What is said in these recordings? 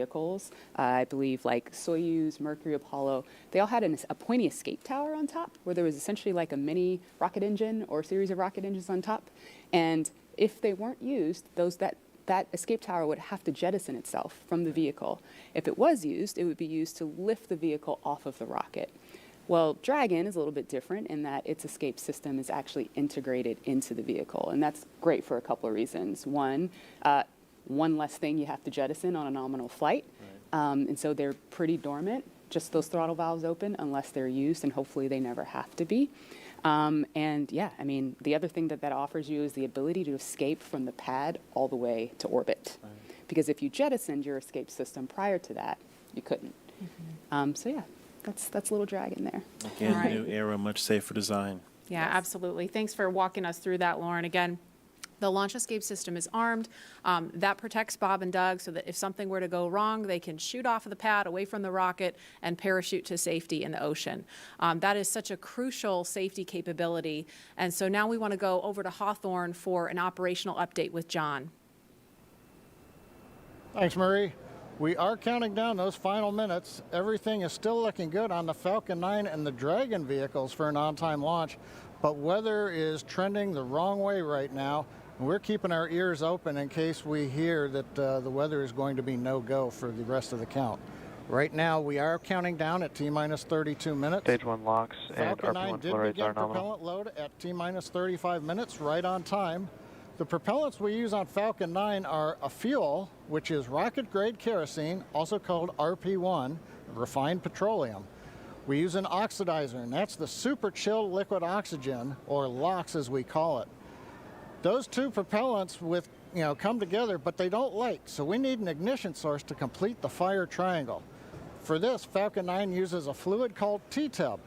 vehicles. I believe like Soyuz, Mercury, Apollo, they all had a pointy escape tower on top where there was essentially like a mini rocket engine or a series of rocket engines on top. And if they weren't used, that escape tower would have to jettison itself from the vehicle. If it was used, it would be used to lift the vehicle off of the rocket. Well, Dragon is a little bit different in that its escape system is actually integrated into the vehicle, and that's great for a couple of reasons. One less thing you have to jettison on a nominal flight, and so they're pretty dormant, just those throttle valves open unless they're used, and hopefully they never have to be. And yeah, I mean, the other thing that offers you is the ability to escape from the pad all the way to orbit. Because if you jettisoned your escape system prior to that, you couldn't. So yeah, that's a little Dragon there. Again, new era, much safer design. Yeah, Yes. absolutely. Thanks for walking us through that, Lauren. Again, the launch escape system is armed. That protects Bob and Doug so that if something were to go wrong, they can shoot off of the pad away from the rocket and parachute to safety in the ocean. That is such a crucial safety capability. And so now we want to go over to Hawthorne for an operational update with John. Thanks, Marie. We are counting down those final minutes. Everything is still looking good on the Falcon 9 and the Dragon vehicles for an on-time launch, but weather is trending the wrong way right now. And we're keeping our ears open in case we hear that the weather is going to be no-go for the rest of the count. Right now, we are counting down at T-minus 32 minutes. Stage 1 locks and Falcon 9 RP1 did flow rates begin are nominal. propellant load at T-minus 35 minutes, right on time. The propellants we use on Falcon 9 are a fuel, which is rocket-grade kerosene, also called RP1, refined petroleum. We use an oxidizer, and that's the super chilled liquid oxygen, or LOX as we call it. Those two propellants come together, but they don't light, so we need an ignition source to complete the fire triangle. For this, Falcon 9 uses a fluid called T-tub.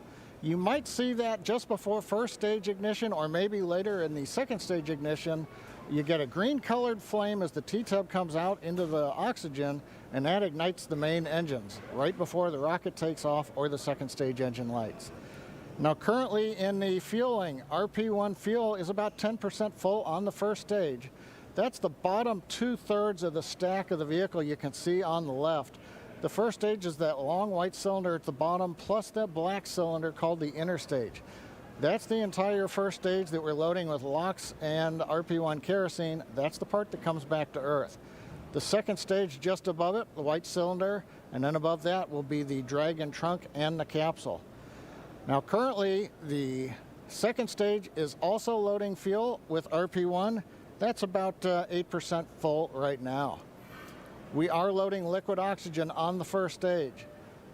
You might see that just before first stage ignition or maybe later in the second stage ignition. You get a green colored flame as the T-tub comes out into the oxygen, and that ignites the main engines right before the rocket takes off or the second stage engine lights. Now currently in the fueling, RP1 fuel is about 10% full on the first stage. That's the bottom 2/3 of the stack of the vehicle you can see on the left. The first stage is that long white cylinder at the bottom plus that black cylinder called the inner stage. That's the entire first stage that we're loading with LOX and RP1 kerosene. That's the part that comes back to Earth. The second stage just above it, the white cylinder, and then above that will be the Dragon trunk and the capsule. Now currently the second stage is also loading fuel with RP1. That's about 8% full right now. We are loading liquid oxygen on the first stage.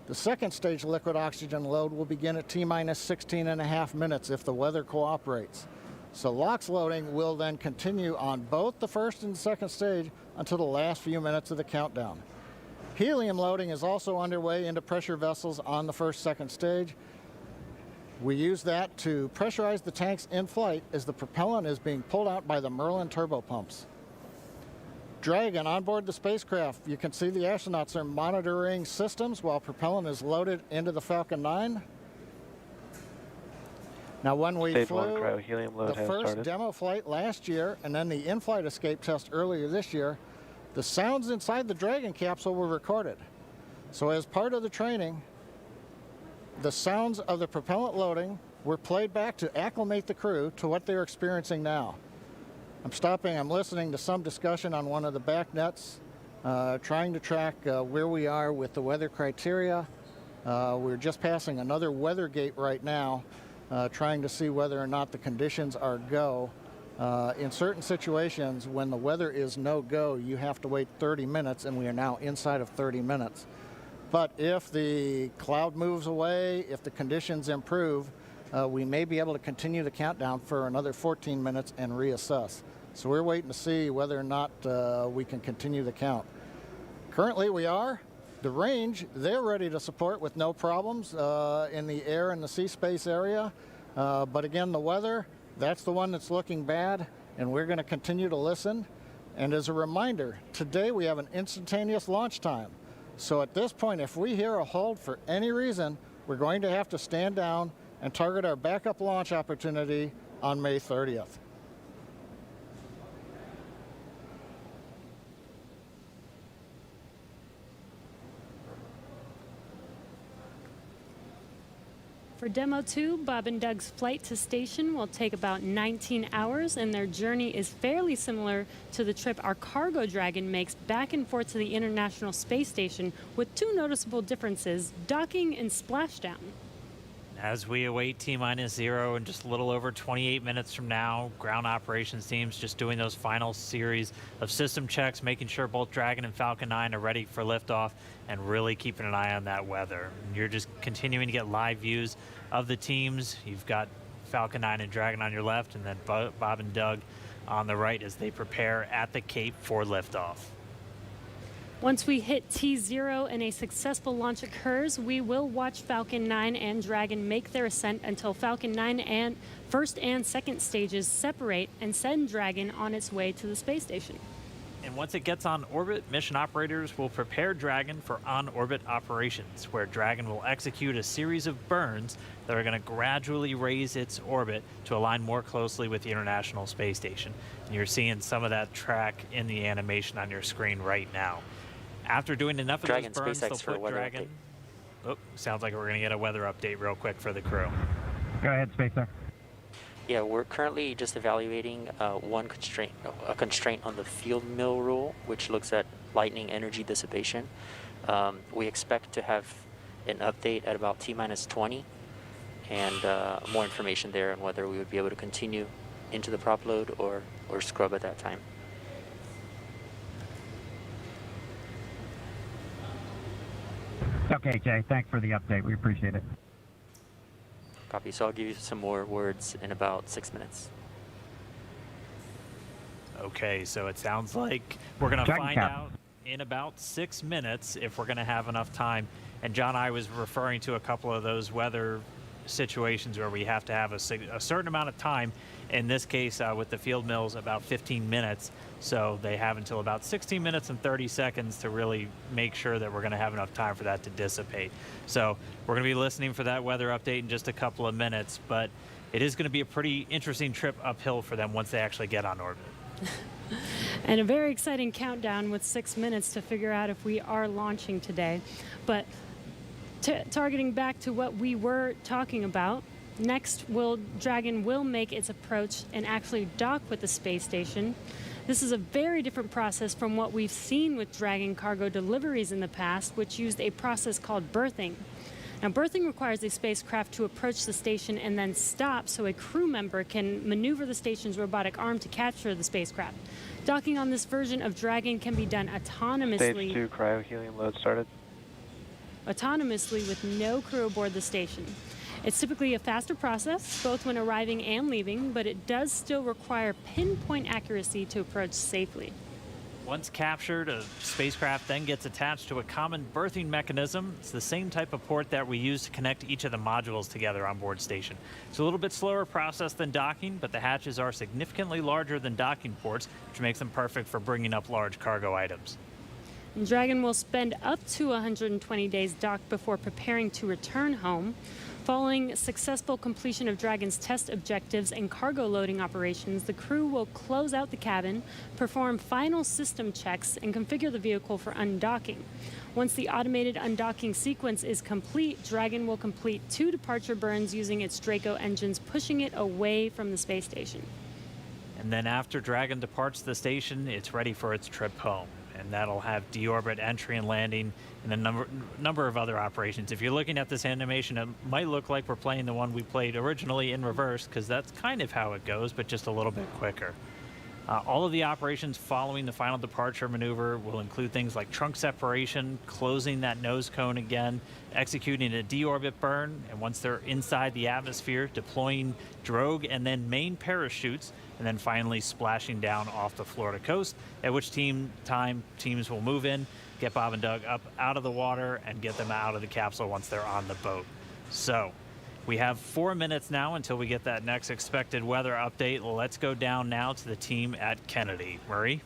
The second stage liquid oxygen load will begin at T-minus 16.5 minutes if the weather cooperates. So LOX loading will then continue on both the first and second stage until the last few minutes of the countdown. Helium loading is also underway into pressure vessels on the second stage. We use that to pressurize the tanks in flight as the propellant is being pulled out by the Merlin turbopumps. Dragon on board the spacecraft. You can see the astronauts are monitoring systems while propellant is loaded into the Falcon 9. Now when we Stage flew 1 cryo-helium load the has first started. demo flight last year and then the in-flight escape test earlier this year, the sounds inside the Dragon capsule were recorded. So as part of the training, the sounds of the propellant loading were played back to acclimate the crew to what they're experiencing now. I'm listening to some discussion on one of the back nets, trying to track where we are with the weather criteria. We're just passing another weather gate right now, trying to see whether or not the conditions are go. In certain situations, when the weather is no-go, you have to wait 30 minutes, and we are now inside of 30 minutes. But if the cloud moves away, if the conditions improve, we may be able to continue the countdown for another 14 minutes and reassess. So we're waiting to see whether or not we can continue the count. Currently we are. The range, they're ready to support with no problems in the air and the sea space area. But again, the weather, that's the one that's looking bad, and we're going to continue to listen. And as a reminder, today we have an instantaneous launch time. So at this point, if we hear a hold for any reason, we're going to have to stand down and target our backup launch opportunity on May 30th. For Demo 2, Bob and Doug's flight to station will take about 19 hours, and their journey is fairly similar to the trip our cargo Dragon makes back and forth to the International Space Station, with two noticeable differences: docking and splashdown. As we await T-0 in just a little over 28 minutes from now, ground operations teams just doing those final series of system checks, making sure both Dragon and Falcon 9 are ready for liftoff, and really keeping an eye on that weather. And you're just continuing to get live views of the teams. You've got Falcon 9 and Dragon on your left, and then Bob and Doug on the right as they prepare at the Cape for liftoff. Once we hit T0 and a successful launch occurs, we will watch Falcon 9 and Dragon make their ascent until Falcon 9 and first and second stages separate and send Dragon on its way to the space station. And once it gets on orbit, mission operators will prepare Dragon for on-orbit operations, where Dragon will execute a series of burns that are going to gradually raise its orbit to align more closely with the International Space Station. And you're seeing some of that track in the animation on your screen right now. After doing enough of Dragon, those burns, SpaceX they'll for a put weather Dragon. update. Oh, sounds like we're going to get a weather update real quick for the crew. Go ahead, SpaceX. Yeah, we're currently just evaluating a constraint on the field mill rule, which looks at lightning energy dissipation. We expect to have an update at about T-20 and more information there on whether we would be able to continue into the prop load or scrub at that time. Okay, Jay, thanks for the update. We appreciate it. Copy. So I'll give you some more words in about 6 minutes. Okay, so it sounds like we're going to Dragon find cap. out in about 6 minutes if we're going to have enough time. And John, I was referring to a couple of those weather situations where we have to have a certain amount of time. In this case, with the field mills, about 15 minutes. So they have until about 16 minutes and 30 seconds to really make sure that we're going to have enough time for that to dissipate. So we're going to be listening for that weather update in just a couple of minutes, but it is going to be a pretty interesting trip uphill for them once they actually get on orbit. And a very exciting countdown with 6 minutes to figure out if we are launching today. But targeting back to what we were talking about, next Dragon will make its approach and actually dock with the space station. This is a very different process from what we've seen with Dragon cargo deliveries in the past, which used a process called berthing. Now, berthing requires a spacecraft to approach the station and then stop so a crew member can maneuver the station's robotic arm to capture the spacecraft. Docking on this version of Dragon can be done autonomously. Stage 2 cryo-helium load started. Autonomously with no crew aboard the station. It's typically a faster process, both when arriving and leaving, but it does still require pinpoint accuracy to approach safely. Once captured, a spacecraft then gets attached to a common berthing mechanism. It's the same type of port that we use to connect each of the modules together on board station. It's a little bit slower process than docking, but the hatches are significantly larger than docking ports, which makes them perfect for bringing up large cargo items. And Dragon will spend up to 120 days docked before preparing to return home. Following successful completion of Dragon's test objectives and cargo loading operations, the crew will close out the cabin, perform final system checks, and configure the vehicle for undocking. Once the automated undocking sequence is complete, Dragon will complete 2 departure burns using its Draco engines, pushing it away from the space station. And then after Dragon departs the station, it's ready for its trip home. And that'll have deorbit entry and landing and a number of other operations. If you're looking at this animation, it might look like we're playing the one we played originally in reverse, because that's kind of how it goes, but just a little bit quicker. All of the operations following the final departure maneuver will include things like trunk separation, closing that nose cone again, executing a deorbit burn, and once they're inside the atmosphere, deploying drogue and then main parachutes, and then finally splashing down off the Florida coast, at which teams will move in, get Bob and Doug up out of the water, and get them out of the capsule once they're on the boat. So we have 4 minutes now until we get that next expected weather update. Let's go down now to the team at Kennedy. Murray?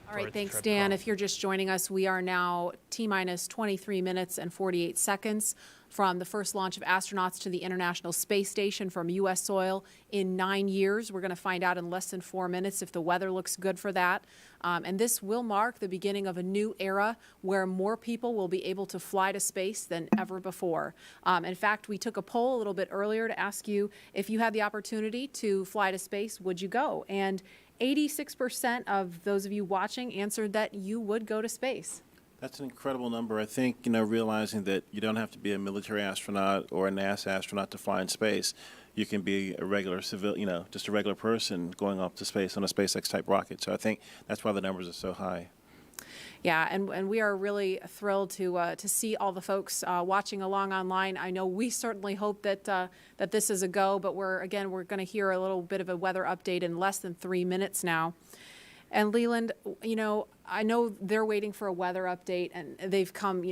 All for right, its thanks, trip Dan. home. If you're just joining us, we are now T-minus 23 minutes and 48 seconds from the first launch of astronauts to the International Space Station from U.S. soil in 9 years. We're going to find out in less than 4 minutes if the weather looks good for that. And this will mark the beginning of a new era where more people will be able to fly to space than ever before. In fact, we took a poll a little bit earlier to ask you if you had the opportunity to fly to space, would you go? And 86% of those of you watching answered that you would go to space. That's an incredible number. I think, realizing that you don't have to be a military astronaut or a NASA astronaut to fly in space. You can be a regular just a regular person going up to space on a SpaceX type rocket. So I think that's why the numbers are so high. Yeah, and we are really thrilled to see all the folks watching along online. I know we certainly hope that that this is a go, but we're going to hear a little bit of a weather update in less than 3 minutes now. And Leland, I know they're waiting for a weather update, and they've come,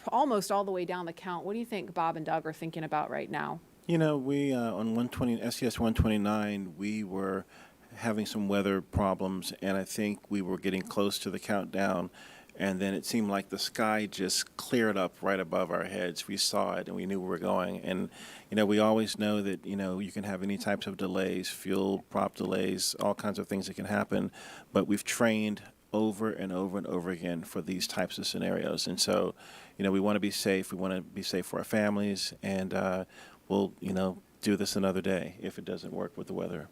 almost all the way down the count. What do you think Bob and Doug are thinking about right now? We on SES 129, we were having some weather problems, and I think we were getting close to the countdown, and then it seemed like the sky just cleared up right above our heads. We saw it, and we knew where we were going. And we always know that you can have any types of delays, fuel prop delays, all kinds of things that can happen, but we've trained over and over and over again for these types of scenarios. And so we want to be safe. We want to be safe for our families, and we'll do this another day if it doesn't work with the weather.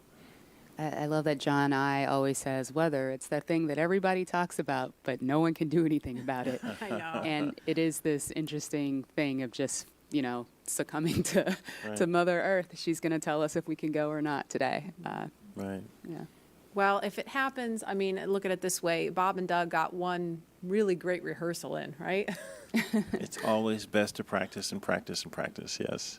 I love that John I always says weather. It's that thing that everybody talks about, but no one can do anything about it. I know. And it is this interesting thing of just, succumbing to Right. Mother Earth. She's going to tell us if we can go or not today. Right. Yeah. Well, if it happens, I mean, look at it this way. Bob and Doug got one really great rehearsal in, right? It's always best to practice and practice and practice, yes.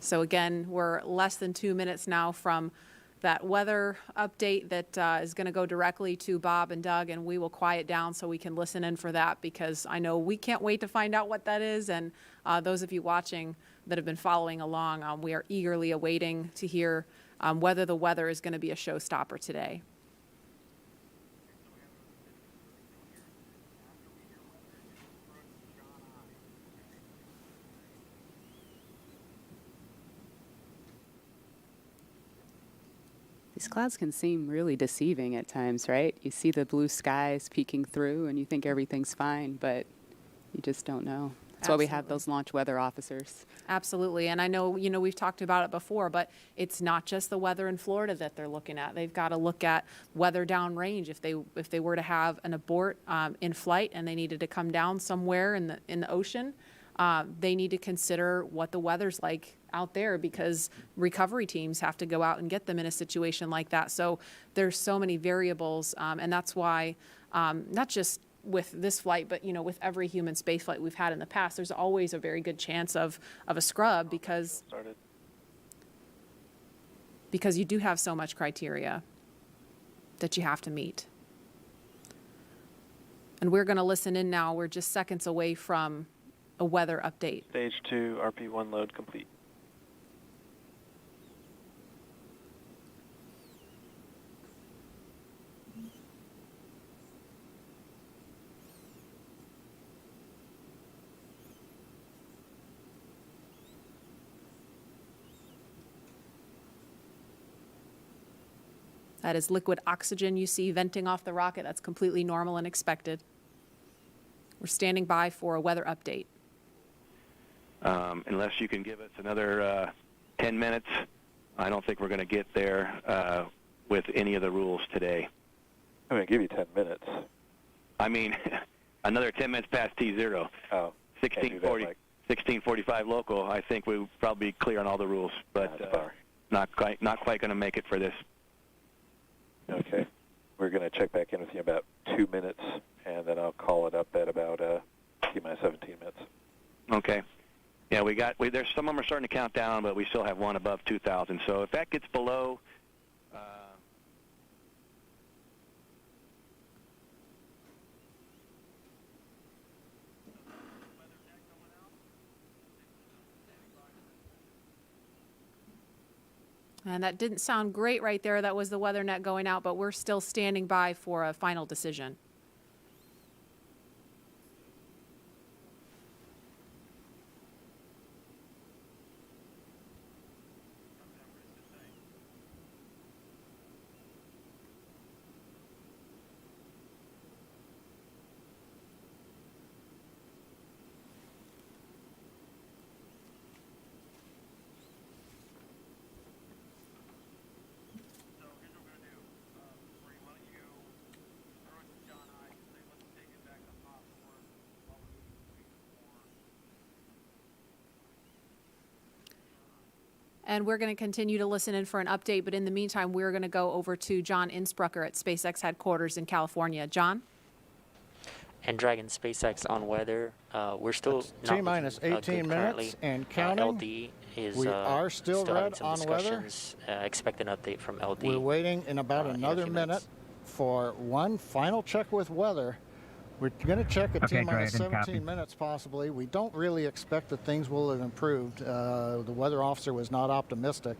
So again, we're less than 2 minutes now from that weather update that is going to go directly to Bob and Doug, and we will quiet down so we can listen in for that, because I know we can't wait to find out what that is. And those of you watching that have been following along, we are eagerly awaiting to hear whether the weather is going to be a showstopper today. These clouds can seem really deceiving at times, right? You see the blue skies peeking through and you think everything's fine, but you just don't know. That's why we have Absolutely. those launch weather officers. Absolutely. And I know, we've talked about it before, but it's not just the weather in Florida that they're looking at. They've got to look at weather downrange. If they were to have an abort in flight and they needed to come down somewhere in the ocean, they need to consider what the weather's like out there, because recovery teams have to go out and get them in a situation like that. So there's so many variables, and that's why not just with this flight, but with every human space flight we've had in the past, there's always a very good chance of a scrub, because you do have so much criteria that you have to meet. And we're going to listen in now. We're just seconds away from a weather update. Stage 2, RP1 load complete. That is liquid oxygen you see venting off the rocket. That's completely normal and expected. We're standing by for a weather update. Unless you can give us another 10 minutes, I don't think we're going to get there with any of the rules today. I'm going to give you 10 minutes. I mean, another 10 minutes past T0. Oh, 1640, 1645 local. I think we'll probably be clear on all the rules, but not quite going to make it for this. Okay. We're going to check back in with you in about 2 minutes, and then I'll call it up at about T-minus 17 minutes. Okay. Yeah, there's some of them are starting to count down, but we still have one above 2,000. So if that gets below, And that didn't sound great right there. That was the weather net going out, but we're still standing by for a final decision. And we're going to continue to listen in for an update, but in the meantime, we're going to go over to John Innsbrucker at SpaceX headquarters in California. John? And Dragon SpaceX on weather, we're still not T-minus looking, 18 good minutes currently. and counting. LD is We are still having red some on weather. discussions. Expect an update from LD. We're waiting in about in a another few minute minutes. for one final check with weather. We're going to check at Okay, T-minus great, and 17 copy. minutes possibly. We don't really expect that things will have improved. The weather officer was not optimistic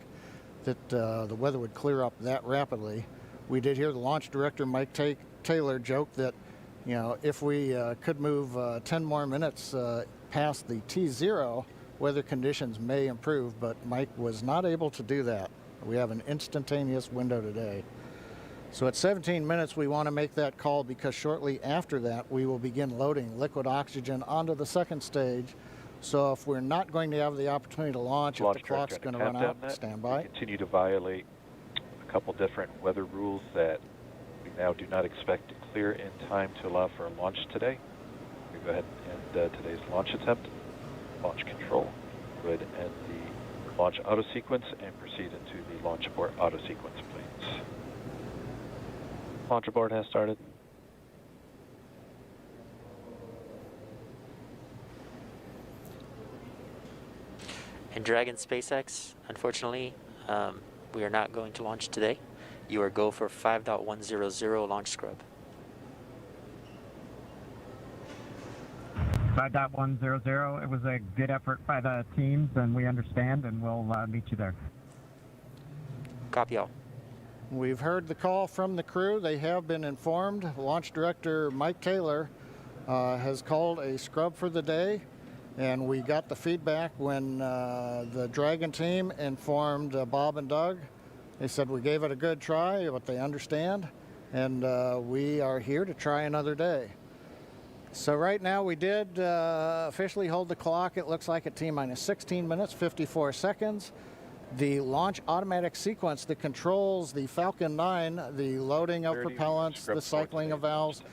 that the weather would clear up that rapidly. We did hear the launch director, Mike Taylor, joke that, you know, if we could move 10 more minutes past the T0, weather conditions may improve, but Mike was not able to do that. We have an instantaneous window today. So at 17 minutes, we want to make that call because shortly after that, we will begin loading liquid oxygen onto the second stage. So if we're not going to have the opportunity to launch, if the clock's going to run out, stand by. We continue to violate a couple different weather rules that we now do not expect to clear in time to allow for a launch today. We go ahead and end today's launch attempt. Launch control would end the launch auto sequence and proceed into the launch abort auto sequence, please. Launch abort has started. And Dragon SpaceX, unfortunately, we are not going to launch today. You are go for 5.100 launch scrub. 5.100. It was a good effort by the teams, and we understand, and we'll meet you there. Copy all. We've heard the call from the crew. They have been informed. Launch director Mike Taylor has called a scrub for the day, and we got the feedback when the Dragon team informed Bob and Doug. They said we gave it a good try, but they understand, and we are here to try another day. So right now we did officially hold the clock. It looks like at T-minus 16 minutes, 54 seconds. The launch automatic sequence that controls the Falcon 9, the loading of propellants, the cycling of valves,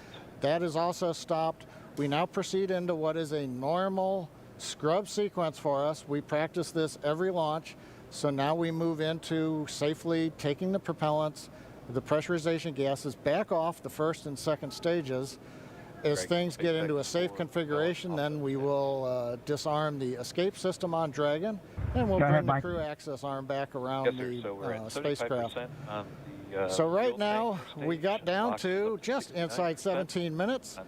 that is also stopped. We now proceed into what is a normal scrub sequence for us. We practice this every launch. So now we move into safely taking the propellants, the pressurization gases back off the first and second stages. As things get into a safe configuration, then we will disarm the escape system on Dragon, and we'll bring the crew access arm back around the spacecraft. So right now, we got down to just inside 17 minutes.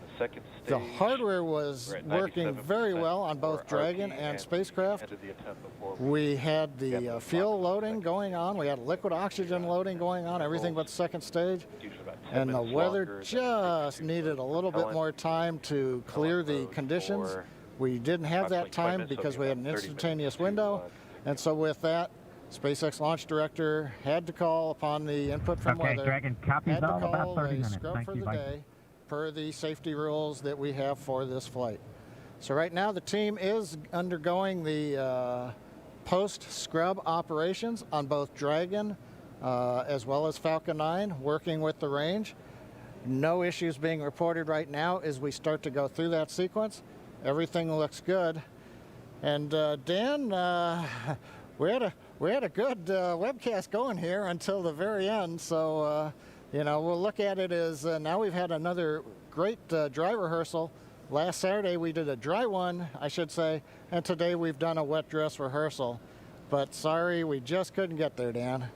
The hardware was working very well on both Dragon and spacecraft. We had the fuel loading going on. We had liquid oxygen loading going on, everything but the second stage. And the weather just needed a little bit more time to clear the conditions. We didn't have that time because we had an instantaneous window. And so with that, SpaceX launch director had to call upon the input from weather. Dragon, copies had to all about call 30 a minutes. scrub Thank for you, the bye. day per the safety rules that we have for this flight. So right now the team is undergoing the post-scrub operations on both Dragon as well as Falcon 9, working with the range. No issues being reported right now as we start to go through that sequence. Everything looks good. And Dan, we had a good webcast going here until the very end. So, you know, we'll look at it as now we've had another great dry rehearsal. Last Saturday we did a dry one, I should say, and today we've done a wet dress rehearsal. But sorry, we just couldn't get there, Dan.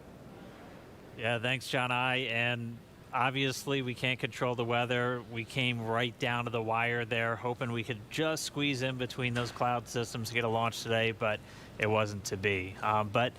Yeah, thanks, John I. And obviously, we can't control the weather. We came right down to the wire there, hoping we could just squeeze in between those cloud systems to get a launch today, but it wasn't to be. But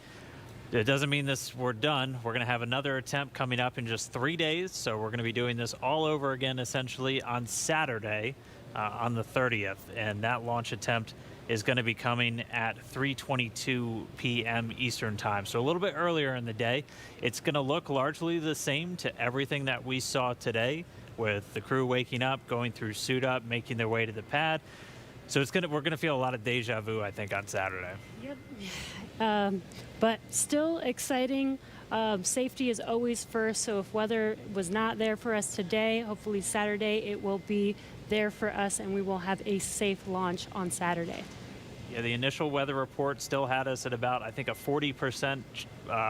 It doesn't mean we're done. We're going to have another attempt coming up in just 3 days. So we're going to be doing this all over again, essentially, on Saturday, on the 30th. And that launch attempt is going to be coming at 3:22 p.m. Eastern time. So a little bit earlier in the day. It's going to look largely the same to everything that we saw today, with the crew waking up, going through suit up, making their way to the pad. So we're going to feel a lot of deja vu, I think, on Saturday. Yep. But still exciting. Safety is always first. So if weather was not there for us today, hopefully Saturday it will be there for us, and we will have a safe launch on Saturday. Yeah, the initial weather report still had us at about, I think, a 40%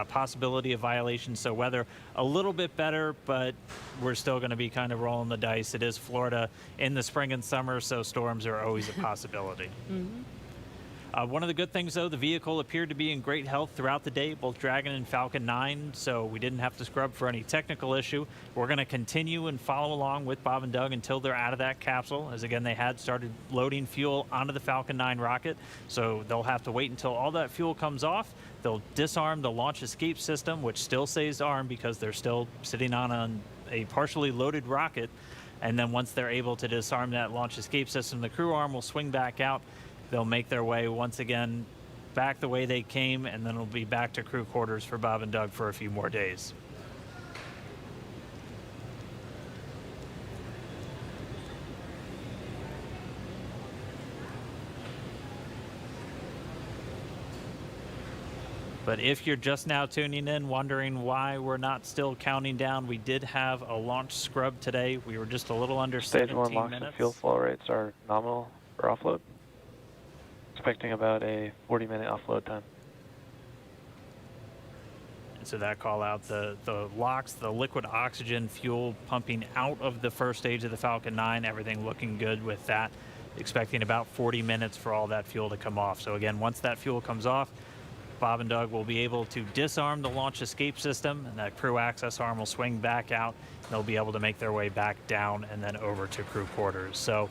possibility of violation. So weather a little bit better, but we're still going to be kind of rolling the dice. It is Florida in the spring and summer, so storms are always a possibility. Mm-hmm. One of the good things, though, the vehicle appeared to be in great health throughout the day, both Dragon and Falcon 9, so we didn't have to scrub for any technical issue. We're going to continue and follow along with Bob and Doug until they're out of that capsule, as again, they had started loading fuel onto the Falcon 9 rocket, so they'll have to wait until all that fuel comes off. They'll disarm the launch escape system, which still stays armed because they're still sitting on a partially loaded rocket, and then once they're able to disarm that launch escape system, the crew arm will swing back out. They'll make their way once again back the way they came, and then it'll be back to crew quarters for Bob and Doug for a few more days. But if you're just now tuning in, wondering why we're not still counting down, we did have a launch scrub today. We were just a little under 17 Stage 1 LOX minutes. and fuel flow rates are nominal for offload. Expecting about a 40-minute offload time. And so that call out, the LOX, the liquid oxygen fuel pumping out of the first stage of the Falcon 9, everything looking good with that. Expecting about 40 minutes for all that fuel to come off. So again, once that fuel comes off, Bob and Doug will be able to disarm the launch escape system, and that crew access arm will swing back out. They'll be able to make their way back down and then over to crew quarters. So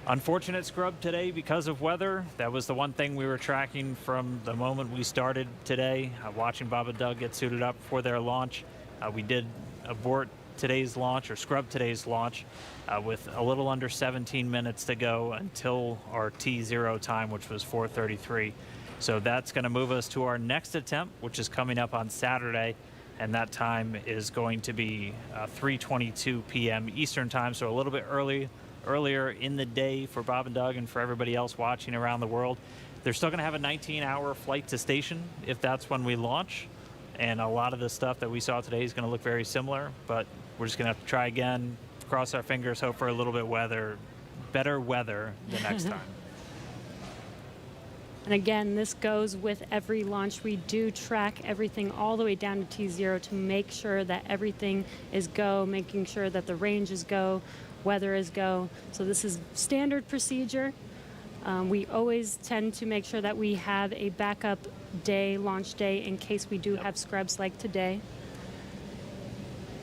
unfortunate scrub today because of weather. That was the one thing we were tracking from the moment we started today, watching Bob and Doug get suited up for their launch. We did abort today's launch, or scrub today's launch, with a little under 17 minutes to go until our T0 time, which was 4:33. So that's going to move us to our next attempt, which is coming up on Saturday, and that time is going to be 3:22 p.m. Eastern time, so a little bit earlier in the day for Bob and Doug and for everybody else watching around the world. They're still going to have a 19-hour flight to station if that's when we launch, and a lot of the stuff that we saw today is going to look very similar, but we're just going to have to try again, cross our fingers, hope for a little bit better weather the next time. And again, this goes with every launch. We do track everything all the way down to T0 to make sure that everything is go, making sure that the range is go, weather is go. So this is standard procedure. We always tend to make sure that we have a backup day, launch day, in case we do have scrubs like today.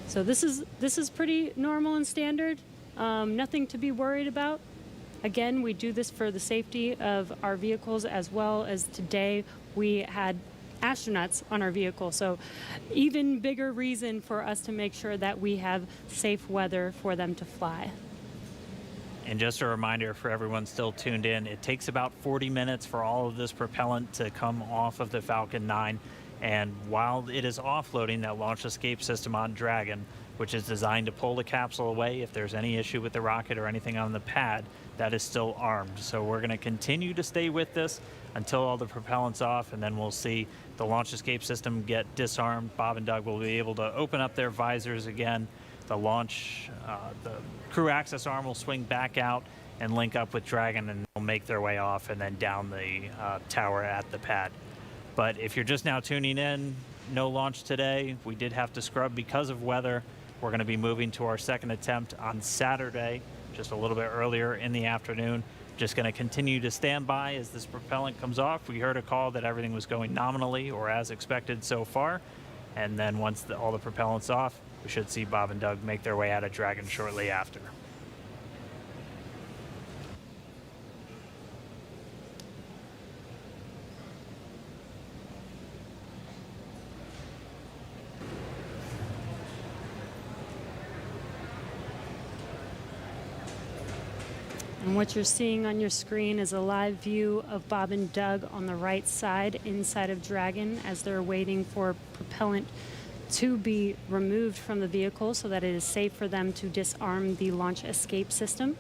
So this is pretty normal and standard. Nothing to be worried about. Again, we do this for the safety of our vehicles, as well as today we had astronauts on our vehicle. So even bigger reason for us to make sure that we have safe weather for them to fly. And just a reminder for everyone still tuned in, it takes about 40 minutes for all of this propellant to come off of the Falcon 9. And while it is offloading that launch escape system on Dragon, which is designed to pull the capsule away if there's any issue with the rocket or anything on the pad, that is still armed. So we're going to continue to stay with this until all the propellant's off, and then we'll see the launch escape system get disarmed. Bob and Doug will be able to open up their visors again. The crew access arm will swing back out and link up with Dragon, and they'll make their way off and then down the tower at the pad. But if you're just now tuning in, no launch today. We did have to scrub because of weather. We're going to be moving to our second attempt on Saturday, just a little bit earlier in the afternoon. Just going to continue to stand by as this propellant comes off. We heard a call that everything was going nominally or as expected so far. And then once all the propellant's off, we should see Bob and Doug make their way out of Dragon shortly after. And what you're seeing on your screen is a live view of Bob and Doug on the right side inside of Dragon as they're waiting for propellant to be removed from the vehicle so that it is safe for them to disarm the launch escape system.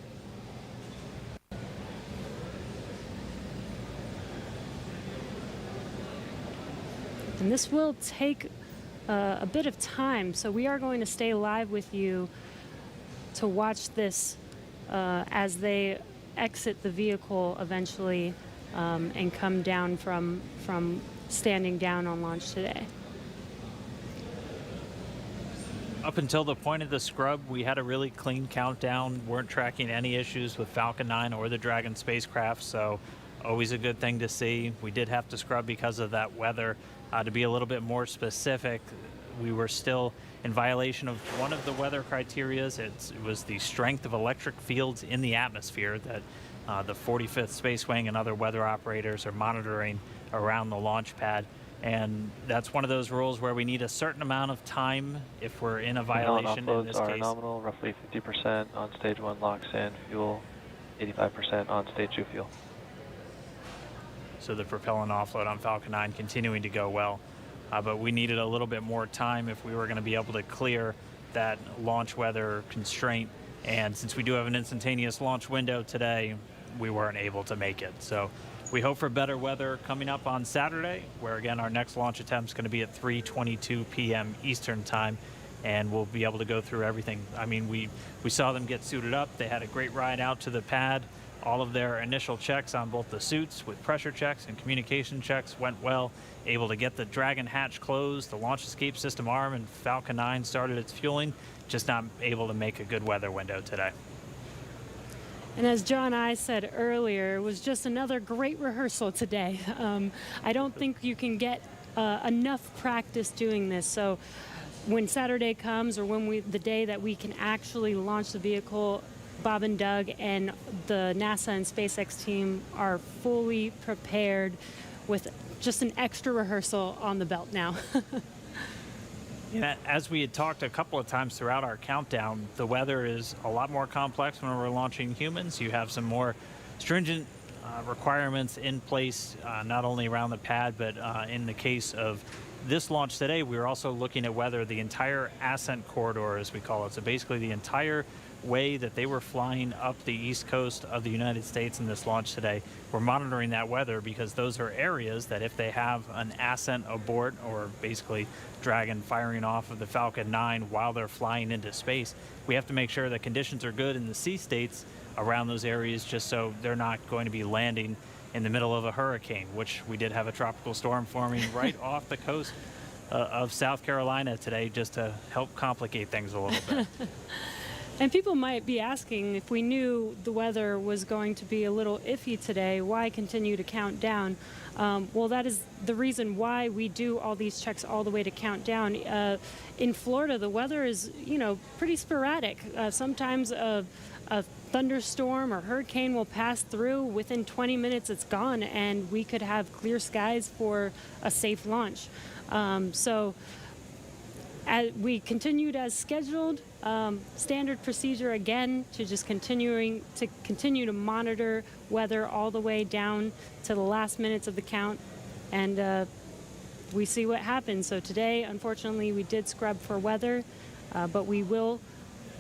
And this will take a bit of time, so we are going to stay live with you to watch this as they exit the vehicle eventually and come down from standing down on launch today. Up until the point of the scrub, we had a really clean countdown, weren't tracking any issues with Falcon 9 or the Dragon spacecraft, so always a good thing to see. We did have to scrub because of that weather. To be a little bit more specific, we were still in violation of one of the weather criterias. It was the strength of electric fields in the atmosphere that the 45th Space Wing and other weather operators are monitoring around the launch pad. And that's one of those rules where we need a certain amount of time if we're in a violation. In this offloads are case, nominal, roughly 50% on stage 1 locks in fuel, 85% on stage 2 fuel. so the propellant offload on Falcon 9 continuing to go well. But we needed a little bit more time if we were going to be able to clear that launch weather constraint. And since we do have an instantaneous launch window today, we weren't able to make it. So we hope for better weather coming up on Saturday, where again our next launch attempt is going to be at 3:22 p.m. Eastern time, and we'll be able to go through everything. I mean, we saw them get suited up. They had a great ride out to the pad. All of their initial checks on both the suits with pressure checks and communication checks went well. Able to get the Dragon hatch closed, the launch escape system arm, and Falcon 9 started its fueling. Just not able to make a good weather window today. And as John I said earlier, it was just another great rehearsal today. I don't think you can get enough practice doing this. So when Saturday comes, or when the day that we can actually launch the vehicle, Bob and Doug and the NASA and SpaceX team are fully prepared with just an extra rehearsal on the belt now. Yeah, as we had talked a couple of times throughout our countdown, the weather is a lot more complex when we're launching humans. You have some more stringent requirements in place, not only around the pad, but in the case of this launch today, we were also looking at whether the entire ascent corridor, as we call it, so basically the entire way that they were flying up the east coast of the United States in this launch today, we're monitoring that weather because those are areas that if they have an ascent abort, or basically Dragon firing off of the Falcon 9 while they're flying into space, we have to make sure that conditions are good in the sea states around those areas, just so they're not going to be landing in the middle of a hurricane, which we did have a tropical storm forming right off the coast of South Carolina today, just to help complicate things a little bit. And people might be asking, if we knew the weather was going to be a little iffy today, why continue to count down? Well, that is the reason why we do all these checks all the way to count down. In Florida, the weather is, pretty sporadic. Sometimes a thunderstorm or hurricane will pass through. Within 20 minutes, it's gone, and we could have clear skies for a safe launch. So we continued as scheduled. Standard procedure again to just continue to monitor weather all the way down to the last minutes of the count, and we see what happens. So today, unfortunately, we did scrub for weather, but we will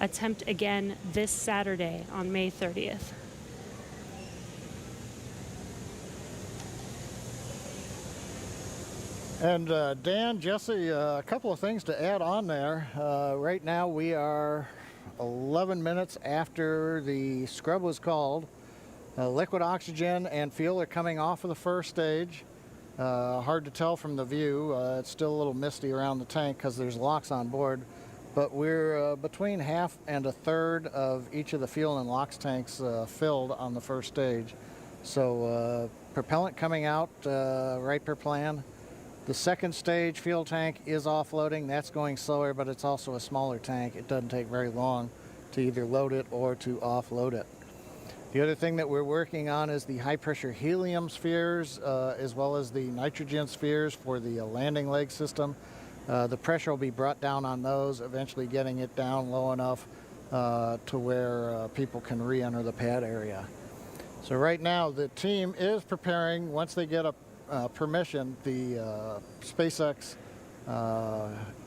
attempt again this Saturday on May 30th. And Dan, Jesse, a couple of things to add on there. Right now we are 11 minutes after the scrub was called. Liquid oxygen and fuel are coming off of the first stage. Hard to tell from the view. It's still a little misty around the tank because there's locks on board. But we're between half and a third of each of the fuel and LOX tanks filled on the first stage. So propellant coming out right per plan. The second stage fuel tank is offloading. That's going slower, but it's also a smaller tank. It doesn't take very long to either load it or to offload it. The other thing that we're working on is the high pressure helium spheres, as well as the nitrogen spheres for the landing leg system. The pressure will be brought down on those, eventually getting it down low enough to where people can re-enter the pad area. So right now the team is preparing, once they get a permission, the SpaceX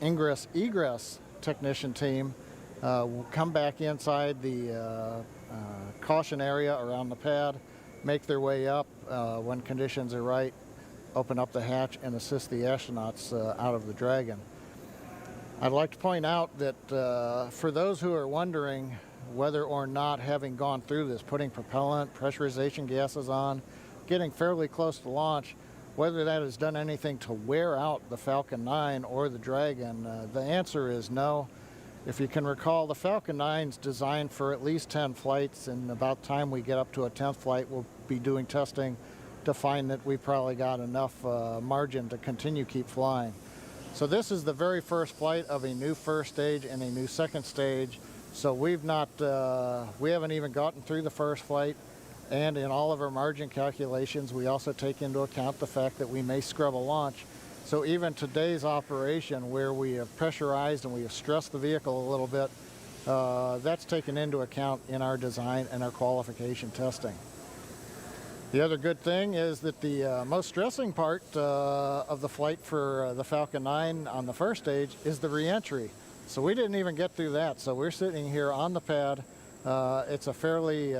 ingress-egress technician team will come back inside the caution area around the pad, make their way up when conditions are right, open up the hatch and assist the astronauts out of the Dragon. I'd like to point out that for those who are wondering whether or not, having gone through this, putting propellant, pressurization gases on, getting fairly close to launch, whether that has done anything to wear out the Falcon 9 or the Dragon, the answer is no. If you can recall, the Falcon 9 is designed for at least 10 flights, and about time we get up to a 10th flight, we'll be doing testing to find that we probably got enough margin to continue keep flying. So this is the very first flight of a new first stage and a new second stage. So we haven't even gotten through the first flight, and in all of our margin calculations, we also take into account the fact that we may scrub a launch. So even today's operation, where we have pressurized and we have stressed the vehicle a little bit, that's taken into account in our design and our qualification testing. The other good thing is that the most stressing part of the flight for the Falcon 9 on the first stage is the re-entry. So we didn't even get through that. So we're sitting here on the pad. It's a fairly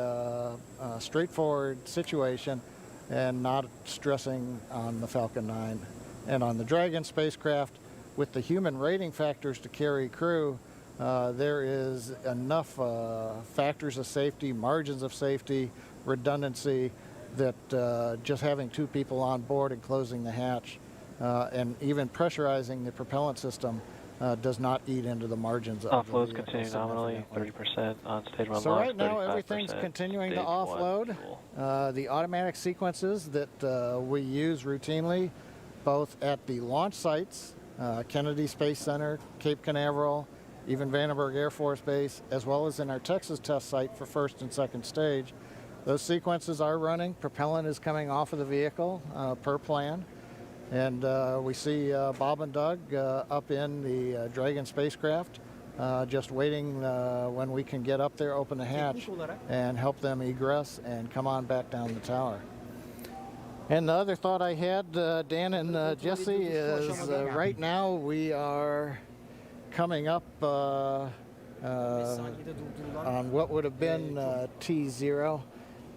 straightforward situation and not stressing on the Falcon 9. And on the Dragon spacecraft, with the human rating factors to carry crew, there is enough factors of safety, margins of safety, redundancy, that just having 2 people on board and closing the hatch and even pressurizing the propellant system does not eat into the margins of the Offloads vehicle continue nominally, 30% on stage 1 So launch, right now 35% everything's continuing to stage 1 offload. fuel. The automatic sequences that we use routinely, both at the launch sites, Kennedy Space Center, Cape Canaveral, even Vandenberg Air Force Base, as well as in our Texas test site for first and second stage. Those sequences are running. Propellant is coming off of the vehicle per plan. And we see Bob and Doug up in the Dragon spacecraft, just waiting when we can get up there, open the hatch, and help them egress and come on back down the tower. And the other thought I had, Dan and Jesse, is right now we are coming up on what would have been T0.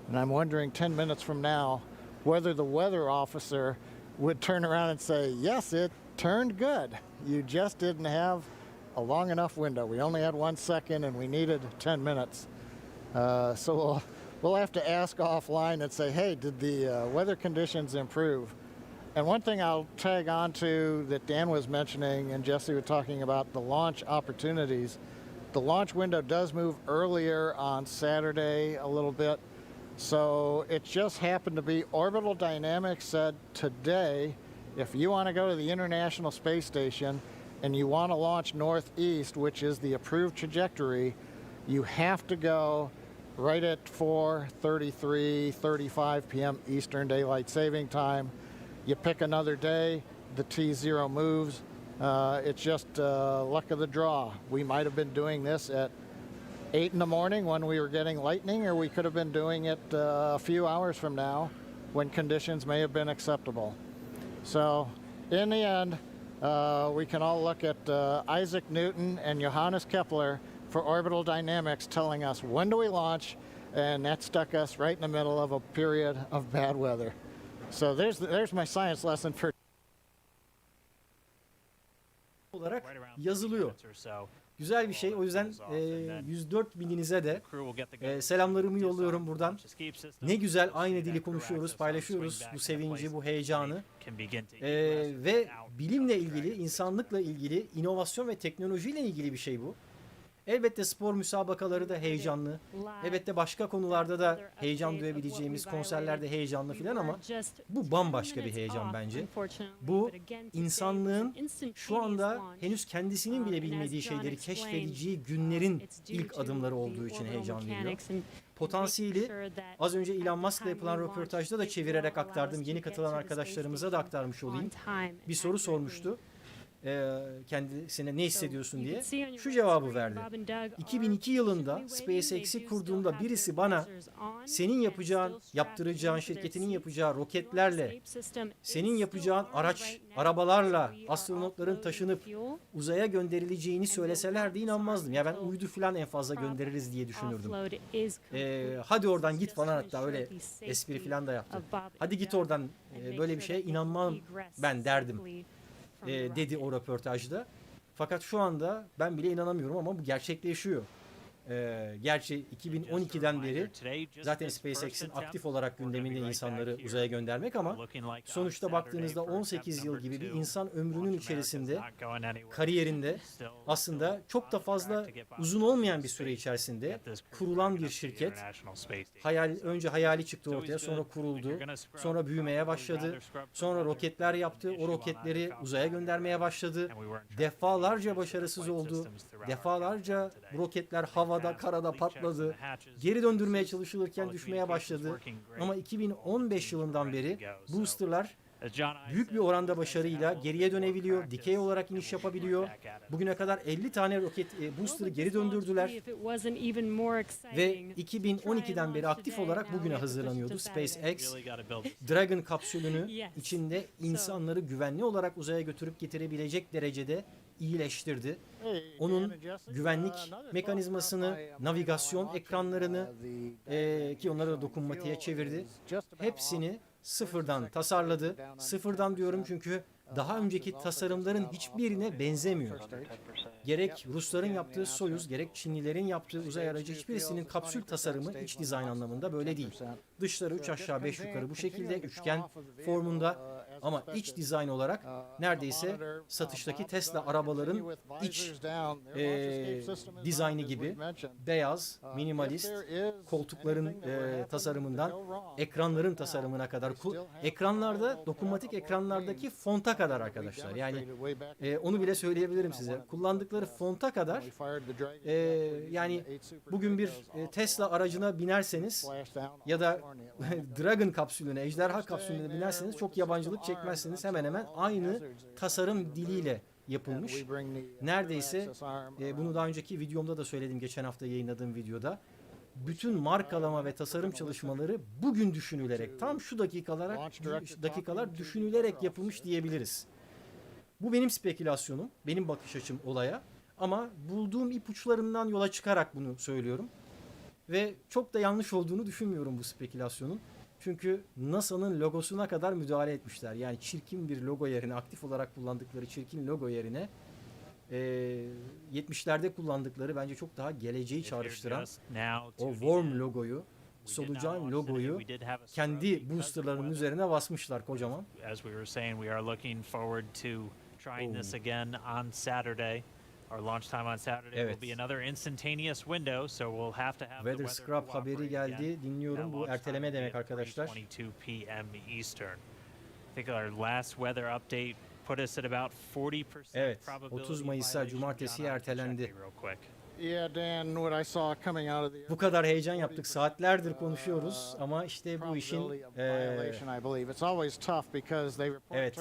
And I'm wondering 10 minutes from now whether the weather officer would turn around and say, yes, it turned good. You just didn't have a long enough window. We only had 1 second and we needed 10 minutes. So we'll have to ask offline and say, hey, did the weather conditions improve? And one thing I'll tag on to that Dan was mentioning and Jesse was talking about, the launch opportunities. The launch window does move earlier on Saturday a little bit. So it just happened to be Orbital Dynamics said today, if you want to go to the International Space Station and you want to launch northeast, which is the approved trajectory, you have to go right at 4:35 p.m. Eastern Daylight Saving Time. You pick another day, the T0 moves. It's just luck of the draw. We might have been doing this at 8 in the morning when we were getting lightning, or we could have been doing it a few hours from now when conditions may have been acceptable. So in the end, we can all look at Isaac Newton and Johannes Kepler for orbital dynamics telling us when do we launch, and that stuck us right in the middle of a period of bad weather. So there's my science lesson for olarak yazılıyor. Güzel bir şey. O yüzden 104 bininize de selamlarımı yolluyorum buradan. Ne güzel aynı dili konuşuyoruz, paylaşıyoruz bu sevinci, bu heyecanı. Ve bilimle ilgili, insanlıkla ilgili, inovasyon ve teknolojiyle ilgili bir şey bu. Elbette spor müsabakaları da heyecanlı. Elbette başka konularda da heyecan duyabileceğimiz konserlerde heyecanlı filan, ama bu bambaşka bir heyecan bence. Bu insanlığın şu anda henüz kendisinin bile bilmediği şeyleri keşfedeceği günlerin ilk adımları olduğu için heyecan veriyor. Potansiyeli az önce Elon Musk'la yapılan röportajda da çevirerek aktardım. Yeni katılan arkadaşlarımıza da aktarmış olayım. Bir soru sormuştu. kendisine ne hissediyorsun diye şu cevabı verdi. 2002 yılında SpaceX'i kurduğumda birisi bana senin yaptıracağın şirketinin yapacağı roketlerle, senin yapacağın arabalarla astronotların taşınıp uzaya gönderileceğini söyleselerdi inanmazdım. Ya ben uydu falan en fazla göndeririz diye düşünürdüm. Hadi oradan git falan, hatta öyle espri falan da yaptı. Hadi git oradan, böyle bir şeye inanmam ben derdim, dedi o röportajda. Fakat şu anda ben bile inanamıyorum ama bu gerçekleşiyor. Gerçi 2012'den beri zaten SpaceX'in aktif olarak gündeminde insanları uzaya göndermek, ama sonuçta baktığınızda 18 yıl gibi bir insan ömrünün içerisinde, kariyerinde aslında çok da fazla uzun olmayan bir süre içerisinde kurulan bir şirket. Önce hayali çıktı ortaya, sonra kuruldu, sonra büyümeye başladı, sonra roketler yaptı, o roketleri uzaya göndermeye başladı. Defalarca başarısız oldu, defalarca bu roketler havada, karada patladı. Geri döndürmeye çalışılırken düşmeye başladı. Ama 2015 yılından beri boosterlar büyük bir oranda başarıyla geriye dönebiliyor, dikey olarak iniş yapabiliyor. Bugüne kadar 50 tane roket booster'ı geri döndürdüler ve 2012'den beri aktif olarak bugüne hazırlanıyordu. SpaceX, Dragon kapsülünü içinde insanları güvenli olarak uzaya götürüp getirebilecek derecede iyileştirdi. Onun güvenlik mekanizmasını, navigasyon ekranlarını, ki onları da dokunmatiğe çevirdi, hepsini sıfırdan tasarladı. Sıfırdan diyorum çünkü daha önceki tasarımların hiçbirine benzemiyor. Gerek Rusların yaptığı Soyuz, gerek Çinlilerin yaptığı uzay aracı, hiçbirisinin kapsül tasarımı iç dizayn anlamında böyle değil. Dışları 3 aşağı 5 yukarı bu şekilde üçgen formunda, ama iç dizayn olarak neredeyse satıştaki Tesla arabaların iç dizaynı gibi beyaz, minimalist, koltukların tasarımından ekranların tasarımına kadar, ekranlarda, dokunmatik ekranlardaki fonta kadar arkadaşlar. Yani onu bile söyleyebilirim size. Kullandıkları fonta kadar, yani bugün bir Tesla aracına binerseniz ya da Dragon kapsülüne, ejderha kapsülüne binerseniz çok yabancılık çekmezsiniz. Hemen hemen aynı tasarım diliyle yapılmış. Neredeyse bunu daha önceki videomda da söyledim, geçen hafta yayınladığım videoda. Bütün markalama ve tasarım çalışmaları bugün düşünülerek, tam şu dakikalar düşünülerek yapılmış diyebiliriz. Bu benim spekülasyonum, benim bakış açım olaya, ama bulduğum ipuçlarından yola çıkarak bunu söylüyorum. Ve çok da yanlış olduğunu düşünmüyorum bu spekülasyonun. Çünkü NASA'nın logosuna kadar müdahale etmişler. Yani çirkin bir logo yerine, aktif olarak kullandıkları çirkin logo yerine 70'lerde kullandıkları, bence çok daha geleceği çağrıştıran o worm logoyu, solucan logoyu kendi boosterlarının üzerine basmışlar kocaman. Our launch time on Saturday will be another instantaneous window, so we'll have to have the Weather Scrub haberi geldi. Dinliyorum. Bu erteleme demek arkadaşlar. 22 p.m. Eastern. I think our last weather update put us at about 40% evet, 30 Mayıs'a cumartesiye ertelendi. Bu kadar heyecan yaptık. Saatlerdir konuşuyoruz ama işte bu işin evet.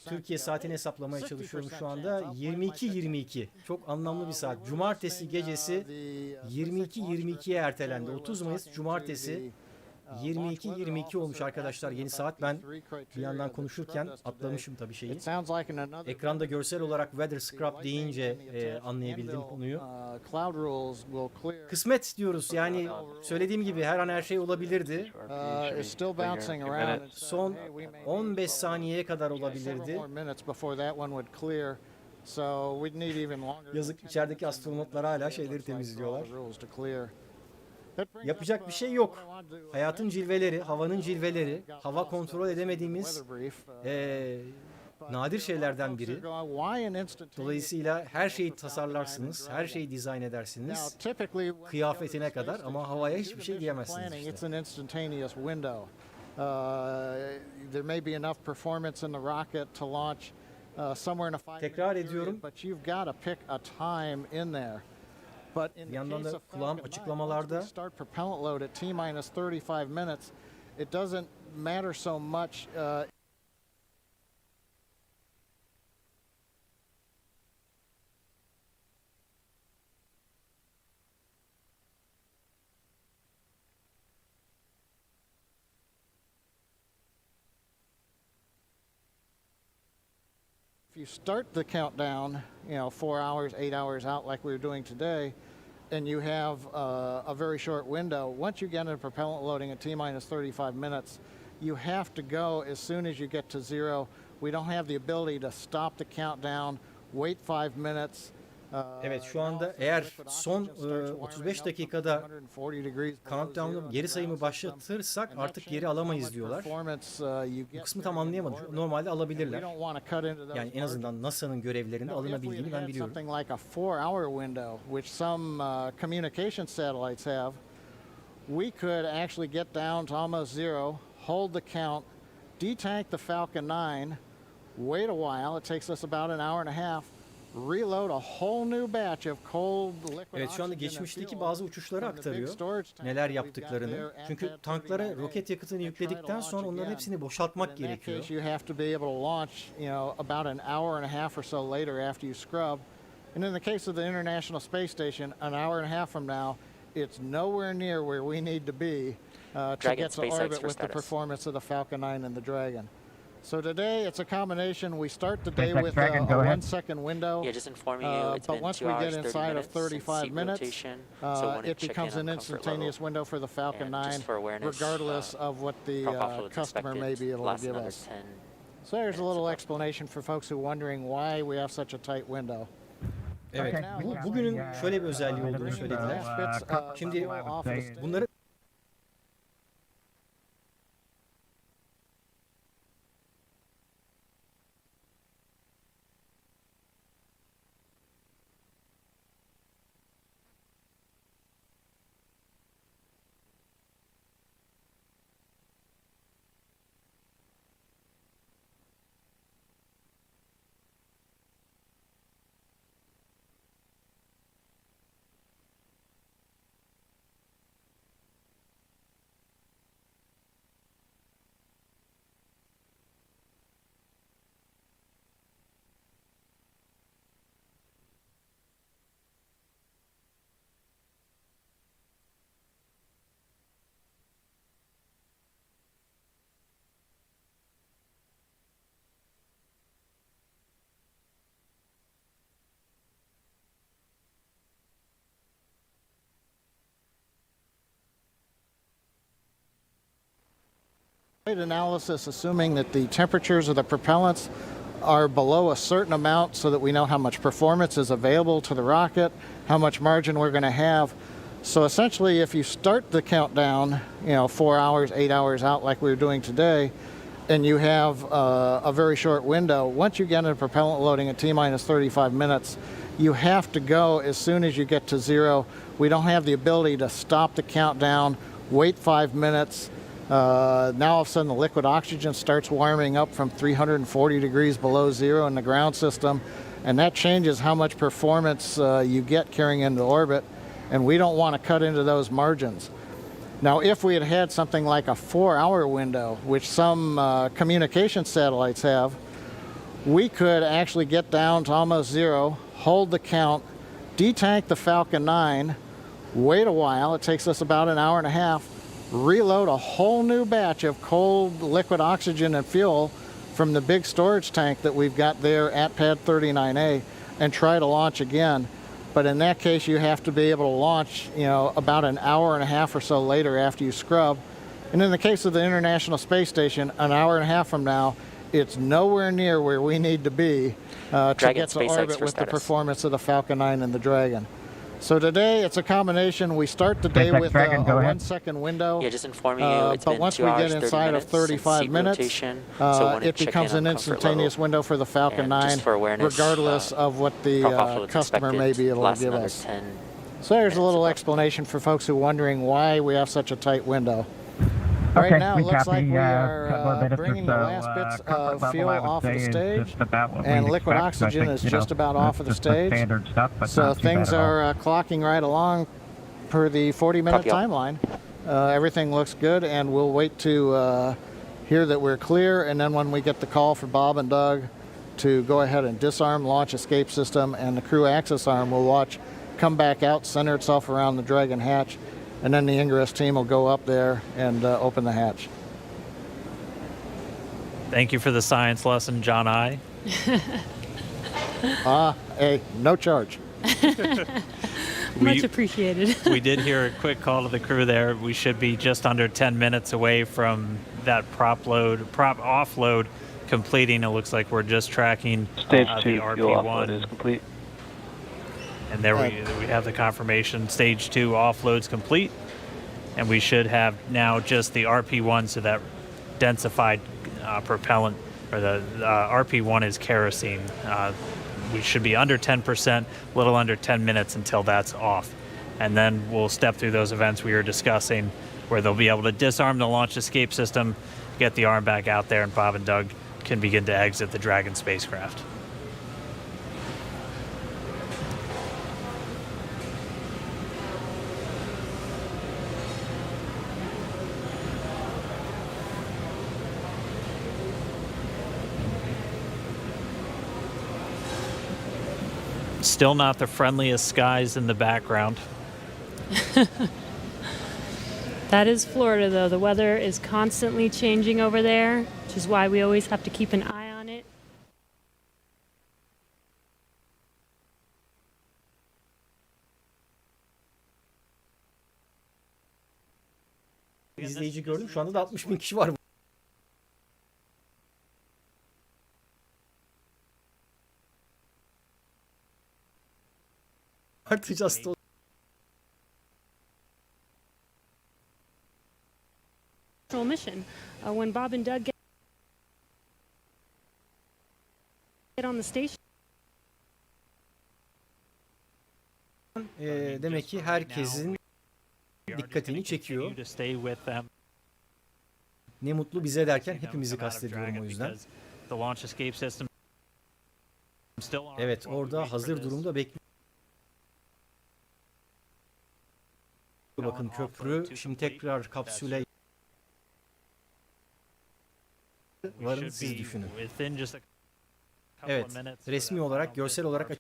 Türkiye saatini hesaplamaya çalışıyorum şu anda. 22:22. Çok anlamlı bir saat. Cumartesi gecesi 22:22'ye ertelendi. 30 Mayıs Cumartesi 22:22 olmuş arkadaşlar yeni saat. Ben bir yandan konuşurken atlamışım tabii şeyi. Ekranda görsel olarak Weather Scrub deyince anlayabildim konuyu. Kısmet diyoruz, yani söylediğim gibi her an her şey olabilirdi. Evet, son 15 saniyeye kadar olabilirdi. Yazık, içerideki astronotlar hala şeyleri temizliyorlar. Yapacak bir şey yok. Hayatın cilveleri, havanın cilveleri, hava kontrol edemediğimiz nadir şeylerden biri. Dolayısıyla her şeyi tasarlarsınız, her şeyi dizayn edersiniz, kıyafetine kadar, ama havaya hiçbir şey diyemezsiniz işte. Tekrar ediyorum. Bir yandan da kulağım açıklamalarda you start the countdown, 4 hours, 8 hours out like we were doing today, and you have a very short window, once you get into propellant loading at T-minus 35 minutes, you have to go as soon as you get to zero. We don't have the ability to stop the countdown, wait 5 minutes. Evet, şu anda eğer son 35 dakikada countdown'u, geri sayımı başlatırsak artık geri alamayız diyorlar. Bu kısmı tam anlayamadım. Normalde alabilirler. Yani en azından NASA'nın görevlerinde alınabildiğini ben biliyorum. Something like a 4-hour window, which some communication satellites have, we could actually get down to almost zero, hold the count, detank the Falcon 9, wait a while. It takes us about an hour and a half. Reload a whole new batch of cold liquid. Evet, şu anda geçmişteki bazı uçuşları aktarıyor. Neler yaptıklarını. Çünkü tanklara roket yakıtını yükledikten sonra onların hepsini boşaltmak gerekiyor. You have to be able to launch, about an hour and a half or so later after you scrub. And in the case of the International Space Station, an hour and a half from now, it's nowhere near where we need to be to get to orbit with the performance of the Falcon 9 and the Dragon. So today it's a combination. We start the day with a 1-second window. Yeah, just informing you, it's but been once 2 we hours, get 30 inside of minutes 35 since minutes, rotation, so when it becomes an instantaneous window for the Falcon 9, regardless of what the customer may be able to give us. So there's a little explanation for folks who are wondering why we have such a tight window. Evet, bugünün şöyle bir özelliği olduğunu söylediler. Şimdi bunları analysis assuming that the temperatures of the propellants are below a certain amount so that we know how much performance is available to the rocket, how much margin we're going to have. So essentially, if you start the countdown, 4 hours, 8 hours out like we were doing today, and you have a very short window, once you get into propellant loading at T-minus 35 minutes, you have to go as soon as you get to zero. We don't have the ability to stop the countdown, wait 5 minutes. Now all of a sudden the liquid oxygen starts warming up from 340 degrees below zero in the ground system, and that changes how much performance you get carrying into orbit, and we don't want to cut into those margins. Now, if we had had something like a 4-hour window, which some communication satellites have, we could actually get down to almost zero, hold the count, detank the Falcon 9, wait a while. It takes us about an hour and a half. Reload a whole new batch of cold liquid oxygen and fuel from the big storage tank that we've got there at pad 39A and try to launch again. But in that case, you have to be able to launch, about an hour and a half or so later after you scrub. And in the case of the International Space Station, an hour and a half from now, it's nowhere near where we need to be to get to orbit with the performance of the Falcon 9 and the Dragon. So today it's a combination. We start the day with a 1-second window. Yeah, just informing you, it's but been once 2 we hours, get 30 inside of minutes 35 since minutes, rotation, so when it becomes an instantaneous window for the Falcon 9, regardless of what the customer may be able to give us. So there's a little explanation for folks who are wondering why we have such a tight window. Okay, Right now, it we looks copy, like we couple of are minutes or bringing the so, last bits comfort of level, fuel I would off of the say, is stage, just about what and we'd liquid expect. So I oxygen think, is just about off of the just the stage. standard stuff, but So not too things bad at all. are clocking right along per the 40-minute timeline. Everything looks good, and we'll wait to hear that we're clear, and then when we get the call for Bob and Doug to go ahead and disarm launch escape system, and the crew access arm will watch come back out, center itself around the Dragon hatch, and then the ingress team will go up there and open the hatch. Thank you for the science lesson, John I. Hey, no charge. Much appreciated. We did hear a quick call to the crew there. We should be just under 10 minutes away from that prop offload completing. It looks like we're just tracking Stage the 2 fuel offload RP1. is complete. And there we have the confirmation. Stage 2 offload's complete. And we should have now just the RP1, so that densified propellant, or the RP1 is kerosene. We should be under 10%, a little under 10 minutes until that's off. And then we'll step through those events we were discussing, where they'll be able to disarm the launch escape system, get the arm back out there, and Bob and Doug can begin to exit the Dragon spacecraft. Still not the friendliest skies in the background. That is Florida, though. The weather is constantly changing over there, which is why we always have to keep an eye on it. İzleyici gördüm. Şu anda da 60 bin kişi var. Artacağız. Mission. When Bob and Doug get on the station. Demek ki herkesin dikkatini çekiyor. Ne mutlu bize derken hepimizi kastediyorum o yüzden. Evet, orada hazır durumda bekliyor. Bakın köprü şimdi tekrar kapsüle varın, siz düşünün. Evet, resmi olarak, görsel olarak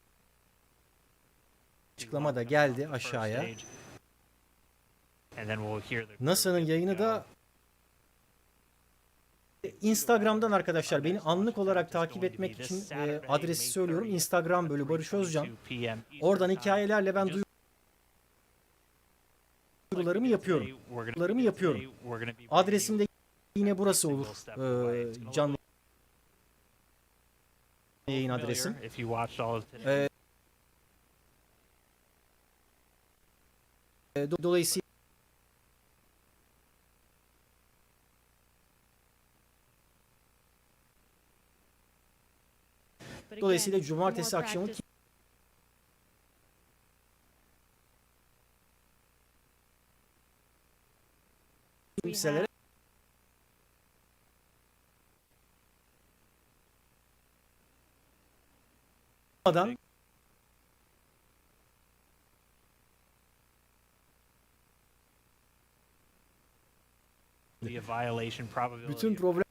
açıklama da geldi aşağıya. NASA'nın yayını da Instagram'dan arkadaşlar, beni anlık olarak takip etmek için adresi söylüyorum. Instagram / Barış Özcan. Oradan hikayelerle ben duyurularımı yapıyorum. Adresim de yine burası olur. Canlı yayın adresim. Dolayısıyla cumartesi akşamı kimselere bütün problem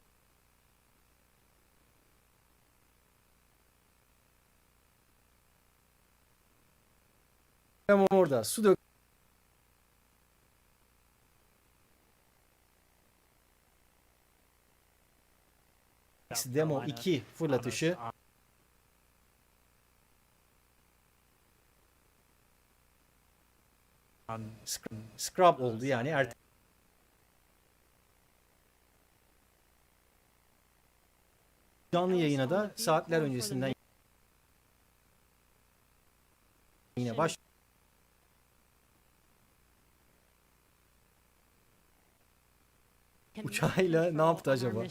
orada. Su Demo 2 fırlatışı scrub oldu, yani canlı yayına da saatler öncesinden yine uçağıyla ne yaptı acaba?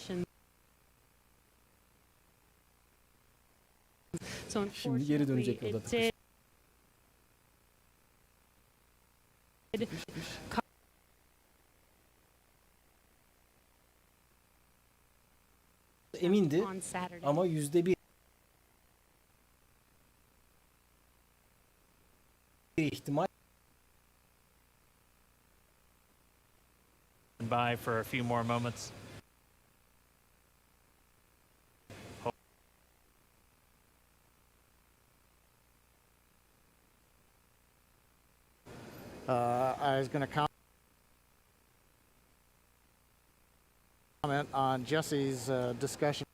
Şimdi geri dönecek o da. Emindi ama %1 ihtimal. By for a few more moments. I was going to comment on Jesse's discussion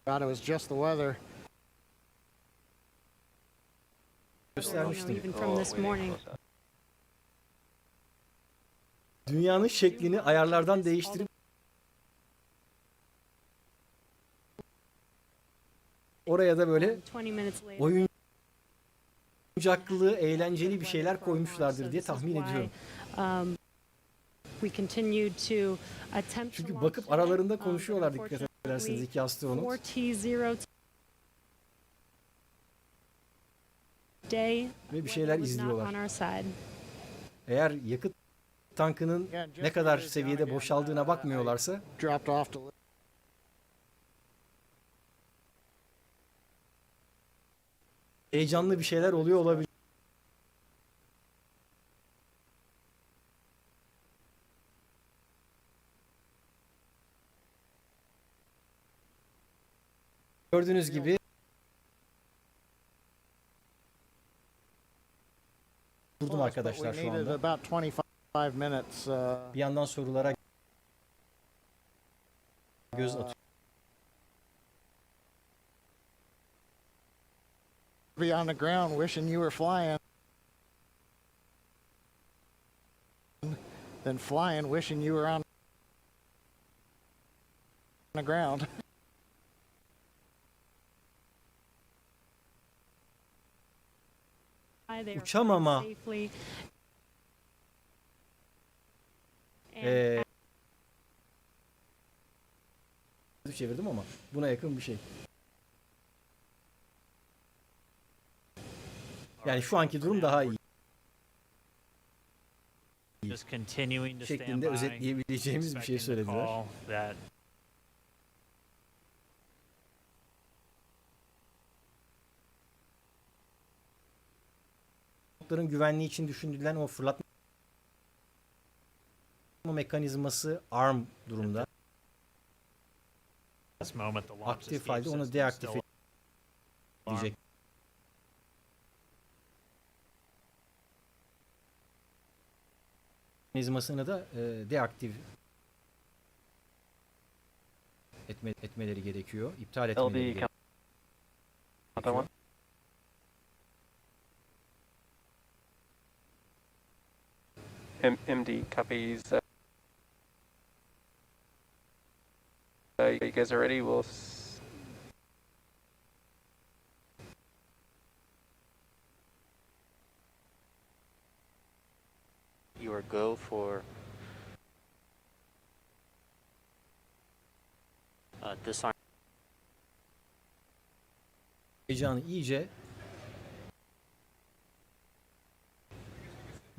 God, it was just the weather. Göstermiştim. Even from this morning. Dünyanın şeklini ayarlardan değiştirip oraya da böyle 20 minutes later. oyuncaklı, eğlenceli bir şeyler koymuşlardır diye tahmin ediyorum. We continued to attempt to Çünkü launch bakıp today, aralarında but konuşuyorlar dikkat ederseniz iki astronot. 4T0 day Ve bir şeyler was not izliyorlar. on our side. Eğer yakıt tankının ne kadar seviyede boşaldığına bakmıyorlarsa Dropped off the heyecanlı bir şeyler oluyor olabilir. Gördüğünüz gibi durdum arkadaşlar şu anda. About 25 minutes. Bir yandan sorulara göz atıyorum. Be on the ground wishing you were flying. Than flying wishing you were on the ground. They were Uçamama. safely. Ee, çevirdim ama buna yakın bir şey. Yani şu anki durum daha iyi Just continuing to stand şeklinde by, özetleyebileceğimiz bir şey expecting the söylediler. call that Pilotların güvenliği için düşünülen o fırlatma mekanizması arm durumda. this moment the launch Aktif escape halde onu system deaktif still edecek. Mekanizmasını da deaktif etmeleri gerekiyor. İptal etmeleri gerekiyor. MD copies. You guys are ready? We'll. You are go for disarm. Heyecanı iyice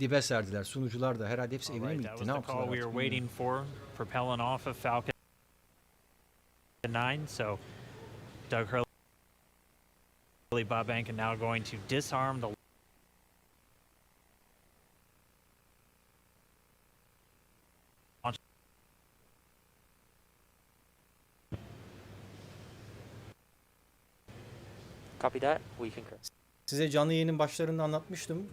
dibe serdiler. Sunucular da herhalde hepsi evine mi Alright, that gitti? was Ne the call yaptılar we were artık bilmiyorum. waiting for, propelling off of Falcon 9. So Doug Hurley, Bob Ankin now going to disarm the launch. Copy that. We concur. Size canlı yayının başlarında anlatmıştım.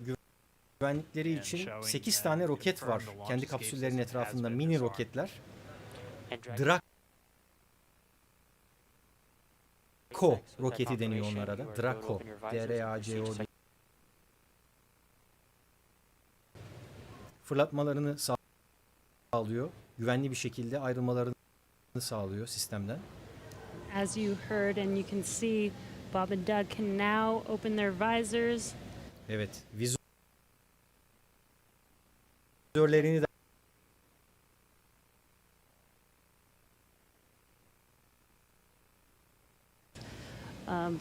Güvenlikleri için 8 tane roket var. Kendi kapsüllerin etrafında mini roketler. And Draco roketi deniyor onlara da. Draco. D-R-A-C-O. Fırlatmalarını sağlıyor. Güvenli bir şekilde ayrılmalarını sağlıyor sistemden. As you heard and you can see, Bob and Doug can now open their visors. Evet. Vizörlerini de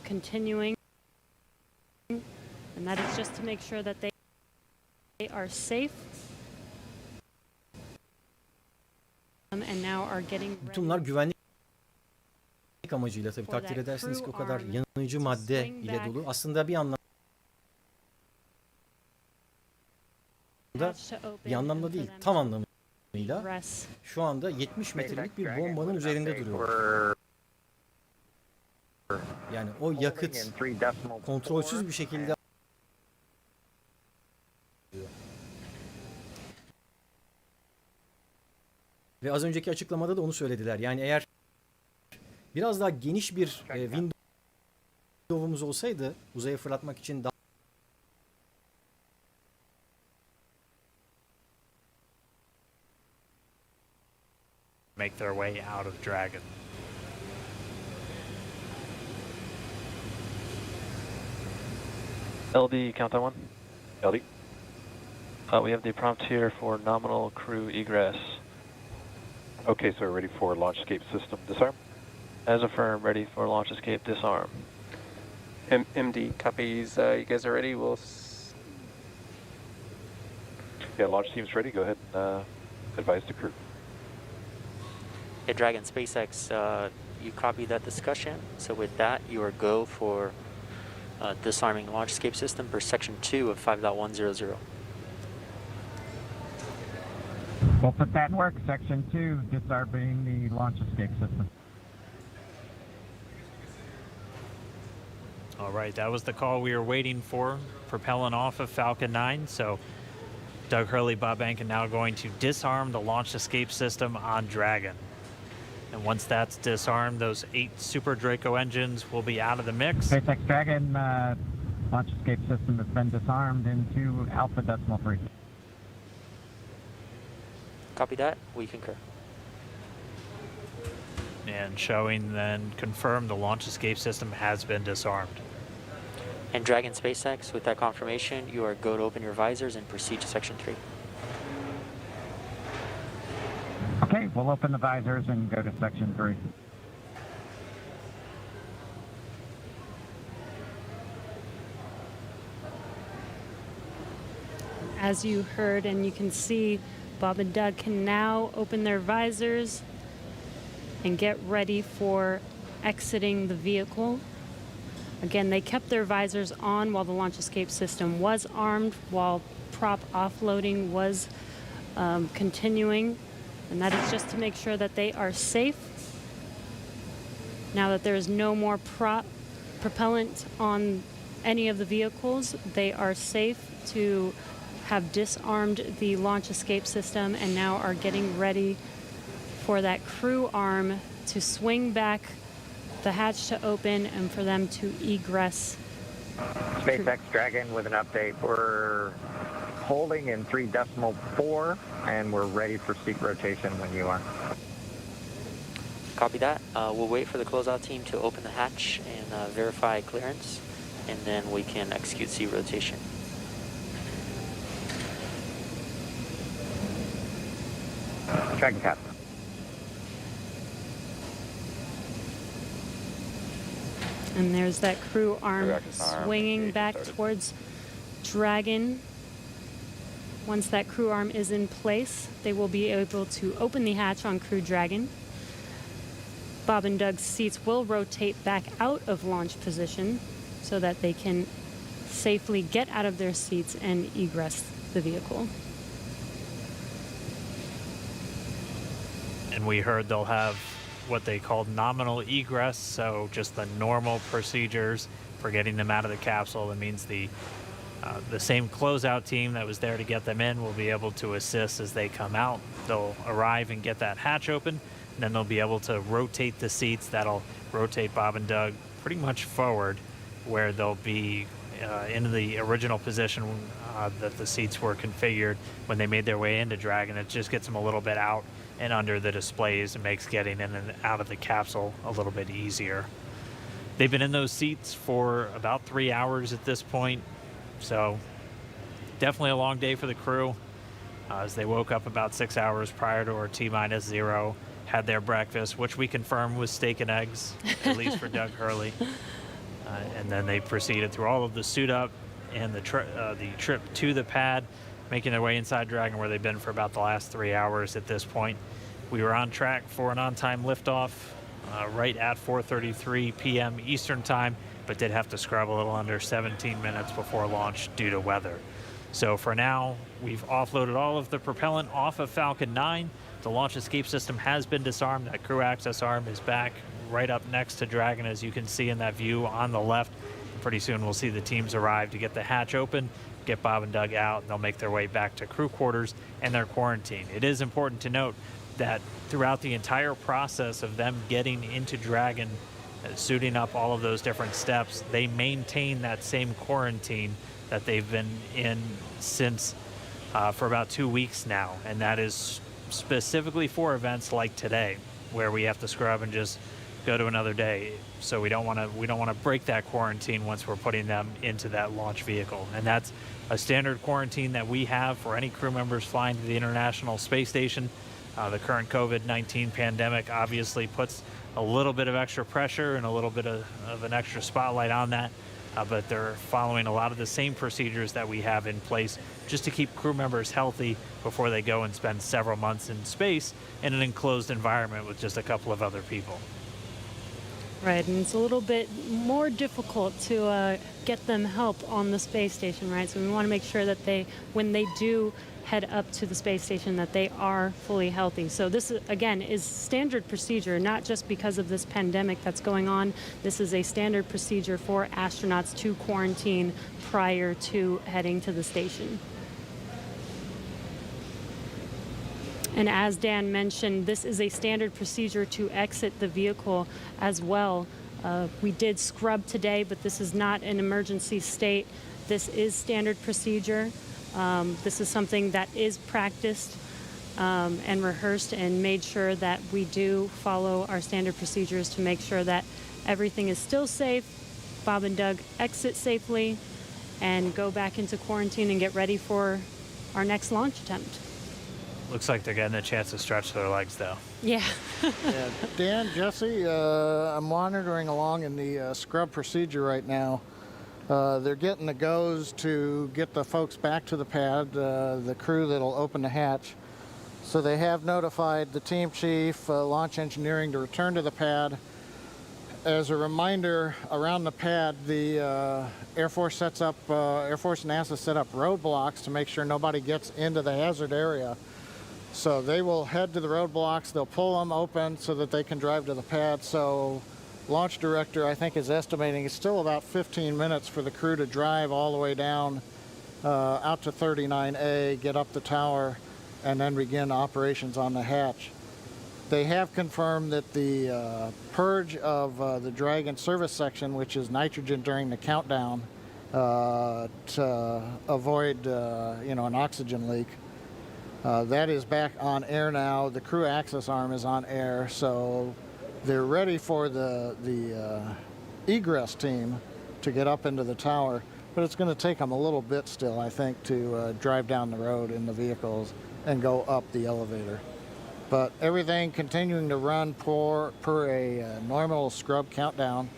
Continuing, and that is just to make sure that they are safe and now are getting bütün bunlar ready. güvenlik amacıyla tabii takdir edersiniz ki o kadar yanıcı madde ile dolu. Aslında bir anlamda bir anlamda değil, tam anlamıyla şu anda 70 metrelik bir bombanın üzerinde duruyor. Yani o yakıt kontrolsüz bir şekilde ve az önceki açıklamada da onu söylediler. Yani eğer biraz daha geniş bir window'umuz olsaydı uzaya fırlatmak için daha make their way out of Dragon. LD, count on one. LD. We have the prompt here for nominal crew egress. Okay, so we're ready for launch escape system disarm. As affirmed, ready for launch escape disarm. MD copies. You guys are ready? Yeah, launch team's ready. Go ahead and advise the crew. Hey, Dragon, SpaceX, you copy that discussion. So with that, you are go for disarming launch escape system per section 2 of 5.100. We'll put that in work. Section 2, disarming the launch escape system. All right, that was the call we were waiting for, propelling off of Falcon 9. So Doug Hurley, Bob Ankin now going to disarm the launch escape system on Dragon. And once that's disarmed, those 8 Super Draco engines will be out of the mix. SpaceX Dragon launch escape system has been disarmed into Alpha Decimal 3. Copy that. We concur. And showing then confirmed the launch escape system has been disarmed. And Dragon SpaceX, with that confirmation, you are go to open your visors and proceed to section 3. Okay, we'll open the visors and go to section 3. As you heard and you can see, Bob and Doug can now open their visors and get ready for exiting the vehicle. Again, they kept their visors on while the launch escape system was armed, while prop offloading was continuing. And that is just to make sure that they are safe. Now that there is no more propellant on any of the vehicles, they are safe to have disarmed the launch escape system and now are getting ready for that crew arm to swing back, the hatch to open, and for them to egress. SpaceX Dragon with an update. We're holding in 3.4 and we're ready for seat rotation when you are. Copy that. We'll wait for the closeout team to open the hatch and verify clearance, and then we can execute seat rotation. Dragon cap. And there's that crew arm swinging back towards Dragon. Once that crew arm is in place, they will be able to open the hatch on Crew Dragon. Bob and Doug's seats will rotate back out of launch position so that they can safely get out of their seats and egress the vehicle. And we heard they'll have what they call nominal egress, so just the normal procedures for getting them out of the capsule. That means the same closeout team that was there to get them in will be able to assist as they come out. They'll arrive and get that hatch open, and then they'll be able to rotate the seats. That'll rotate Bob and Doug pretty much forward, where they'll be in the original position that the seats were configured when they made their way into Dragon. It just gets them a little bit out and under the displays and makes getting in and out of the capsule a little bit easier. They've been in those seats for about 3 hours at this point, so definitely a long day for the crew. As they woke up about 6 hours prior to our T-0, had their breakfast, which we confirmed was steak and eggs, at least for Doug Hurley. And then they proceeded through all of the suit up and the trip to the pad, making their way inside Dragon, where they've been for about the last 3 hours at this point. We were on track for an on-time liftoff right at 4:33 p.m. Eastern time, but did have to scrub a little under 17 minutes before launch due to weather. So for now, we've offloaded all of the propellant off of Falcon 9. The launch escape system has been disarmed. That crew access arm is back right up next to Dragon, as you can see in that view on the left. Pretty soon we'll see the teams arrive to get the hatch open, get Bob and Doug out, and they'll make their way back to crew quarters and their quarantine. It is important to note that throughout the entire process of them getting into Dragon, suiting up all of those different steps, they maintain that same quarantine that they've been in since for about 2 weeks now, and that is specifically for events like today, where we have to scrub and just go to another day. So we don't want to break that quarantine once we're putting them into that launch vehicle, and that's a standard quarantine that we have for any crew members flying to the International Space Station. The current COVID-19 pandemic obviously puts a little bit of extra pressure and a little bit of an extra spotlight on that, but they're following a lot of the same procedures that we have in place just to keep crew members healthy before they go and spend several months in space in an enclosed environment with just a couple of other people. Right, and it's a little bit more difficult to get them help on the space station, right? So we want to make sure that when they do head up to the space station, that they are fully healthy. So this, again, is standard procedure, not just because of this pandemic that's going on. This is a standard procedure for astronauts to quarantine prior to heading to the station. And as Dan mentioned, this is a standard procedure to exit the vehicle as well. We did scrub today, but this is not an emergency state. This is standard procedure. This is something that is practiced and rehearsed and made sure that we do follow our standard procedures to make sure that everything is still safe. Bob and Doug exit safely and go back into quarantine and get ready for our next launch attempt. Looks like they're getting a chance to stretch their legs, though. Yeah. Yeah, Dan, Jesse, I'm monitoring along in the scrub procedure right now. They're getting the goes to get the folks back to the pad, the crew that'll open the hatch. So they have notified the team chief, launch engineering, to return to the pad. As a reminder, around the pad, the Air Force and NASA set up roadblocks to make sure nobody gets into the hazard area. So they will head to the roadblocks, they'll pull them open so that they can drive to the pad. So launch director, I think, is estimating it's still about 15 minutes for the crew to drive all the way down out to 39A, get up the tower, and then begin operations on the hatch. They have confirmed that the purge of the Dragon service section, which is nitrogen during the countdown to avoid an oxygen leak, that is back on air now. The crew access arm is on air, so they're ready for the egress team to get up into the tower. But it's going to take them a little bit still, I think, to drive down the road in the vehicles and go up the elevator. But everything continuing to run per a normal scrub countdown,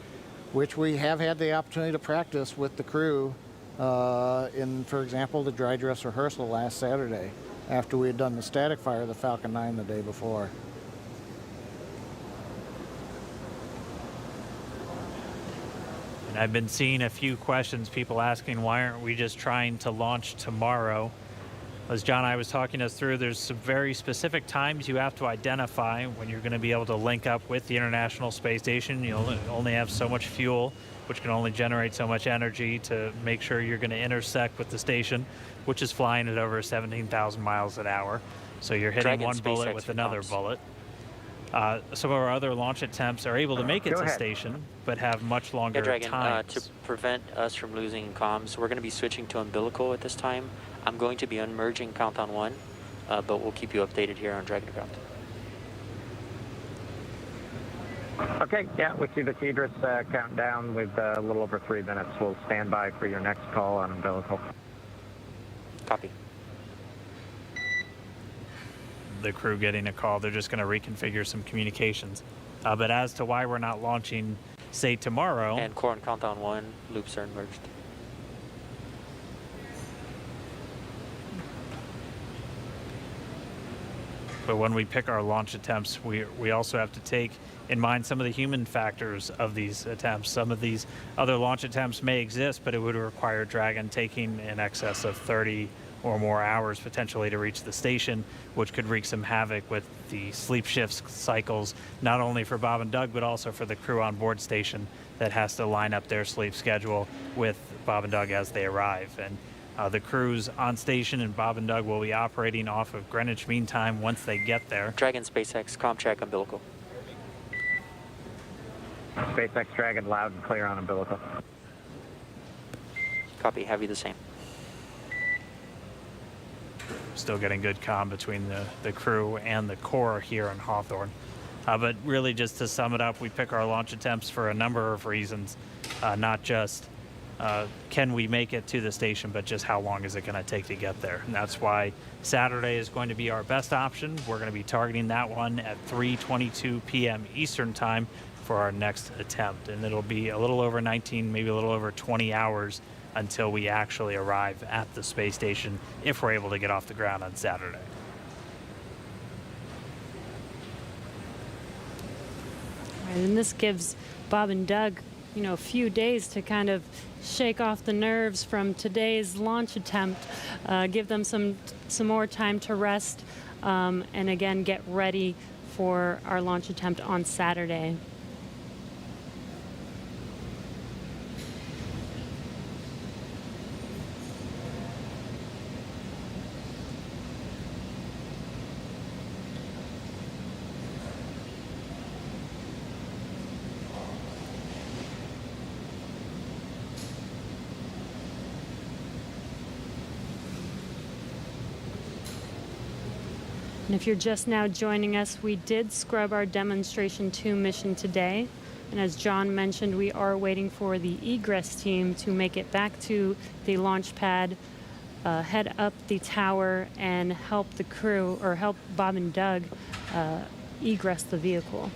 which we have had the opportunity to practice with the crew in, for example, the dry dress rehearsal last Saturday, after we had done the static fire of the Falcon 9 the day before. And I've been seeing a few questions, people asking, why aren't we just trying to launch tomorrow? As John and I was talking us through, there's some very specific times you have to identify when you're going to be able to link up with the International Space Station. You'll only have so much fuel, which can only generate so much energy to make sure you're going to intersect with the station, which is flying at over 17,000 miles an hour. So you're hitting Dragon one bullet SpaceX with another comms. bullet. Some of our other launch attempts are able to make it Go to ahead. station, but have much longer Yeah, Dragon, times. to prevent us from losing comms, we're going to be switching to umbilical at this time. I'm going to be unmerging Countdown 1, but we'll keep you updated here on Dragon Ground. Okay, yeah, we see the Cedrus countdown with a little over 3 minutes. We'll stand by for your next call on umbilical. Copy. The crew getting a call, they're just going to reconfigure some communications. But as to why we're not launching, say, tomorrow, And core on Countdown 1, loops are unmerged. but when we pick our launch attempts, we also have to take in mind some of the human factors of these attempts. Some of these other launch attempts may exist, but it would require Dragon taking in excess of 30 or more hours potentially to reach the station, which could wreak some havoc with the sleep shifts cycles, not only for Bob and Doug, but also for the crew on board station that has to line up their sleep schedule with Bob and Doug as they arrive. And The crews on station and Bob and Doug will be operating off of Greenwich Mean Time once they get there. Dragon SpaceX, comm check umbilical. SpaceX Dragon loud and clear on umbilical. Copy, heavy the same. Still getting good comm between the crew and the core here in Hawthorne. But really, just to sum it up, we pick our launch attempts for a number of reasons, not just can we make it to the station, but just how long is it going to take to get there. And that's why Saturday is going to be our best option. We're going to be targeting that one at 3:22 p.m. Eastern Time for our next attempt. And it'll be a little over 19, maybe a little over 20 hours until we actually arrive at the space station, if we're able to get off the ground on Saturday. Right, and this gives Bob and Doug, a few days to kind of shake off the nerves from today's launch attempt, give them some more time to rest, and again, get ready for our launch attempt on Saturday. And if you're just now joining us, we did scrub our Demonstration 2 mission today. And as John mentioned, we are waiting for the egress team to make it back to the launch pad, head up the tower, and help the crew, or help Bob and Doug egress the vehicle.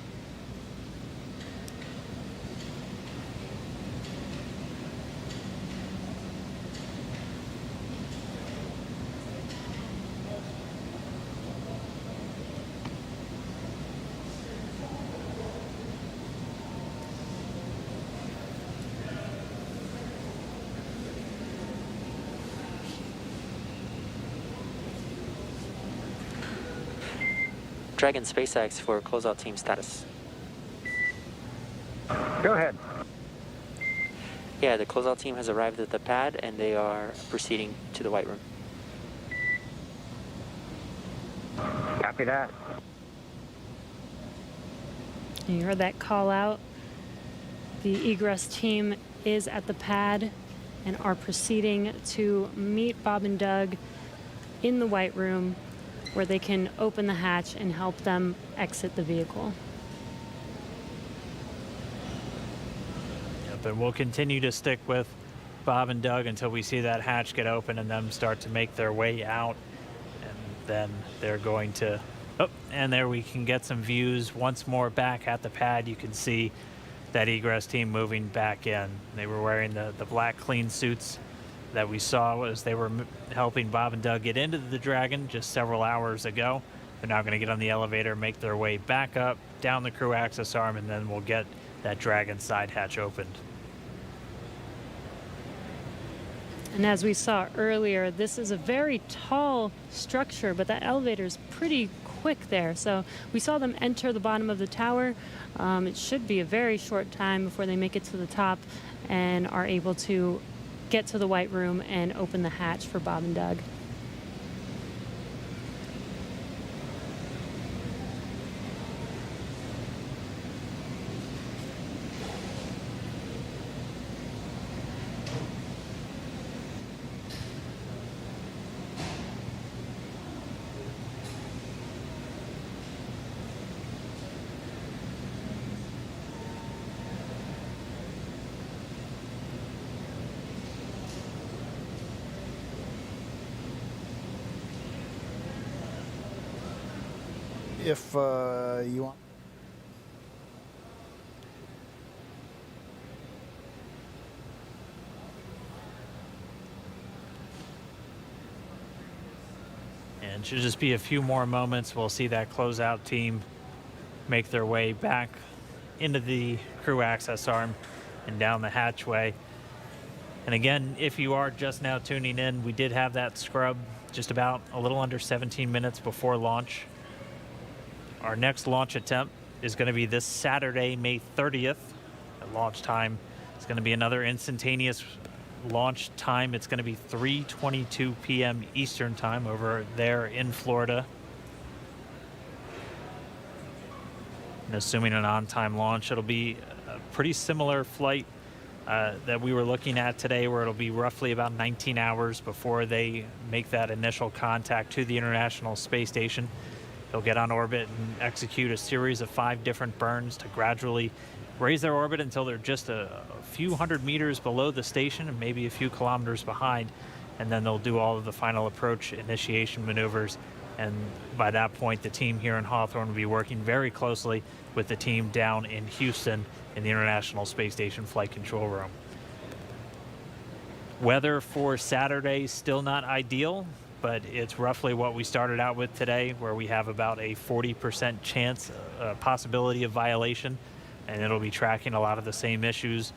Dragon SpaceX for closeout team status. Go ahead. Yeah, the closeout team has arrived at the pad and they are proceeding to the White Room. Copy that. You heard that call out. The egress team is at the pad and are proceeding to meet Bob and Doug in the White Room, where they can open the hatch and help them exit the vehicle. Yep, and we'll continue to stick with Bob and Doug until we see that hatch get open and them start to make their way out. And then they're going to, and there we can get some views once more back at the pad. You can see that egress team moving back in. They were wearing the black clean suits that we saw as they were helping Bob and Doug get into the Dragon just several hours ago. They're now going to get on the elevator, make their way back up, down the crew access arm, and then we'll get that Dragon side hatch opened. And as we saw earlier, this is a very tall structure, but that elevator is pretty quick there. So we saw them enter the bottom of the tower. It should be a very short time before they make it to the top and are able to get to the White Room and open the hatch for Bob and Doug. If you want. And it should just be a few more moments. We'll see that closeout team make their way back into the crew access arm and down the hatchway. And again, if you are just now tuning in, we did have that scrub just about a little under 17 minutes before launch. Our next launch attempt is going to be this Saturday, May 30th. At launch time, it's going to be another instantaneous launch time, it's going to be 3:22 p.m. Eastern time over there in Florida. And assuming an on-time launch, it'll be a pretty similar flight that we were looking at today, where it'll be roughly about 19 hours before they make that initial contact to the International Space Station. They'll get on orbit and execute a series of 5 different burns to gradually raise their orbit until they're just a few hundred meters below the station and maybe a few kilometers behind. And then they'll do all of the final approach initiation maneuvers. And by that point, the team here in Hawthorne will be working very closely with the team down in Houston in the International Space Station Flight Control Room. Weather for Saturday still not ideal, but it's roughly what we started out with today, where we have about a 40% chance, possibility of violation, and it'll be tracking a lot of the same issues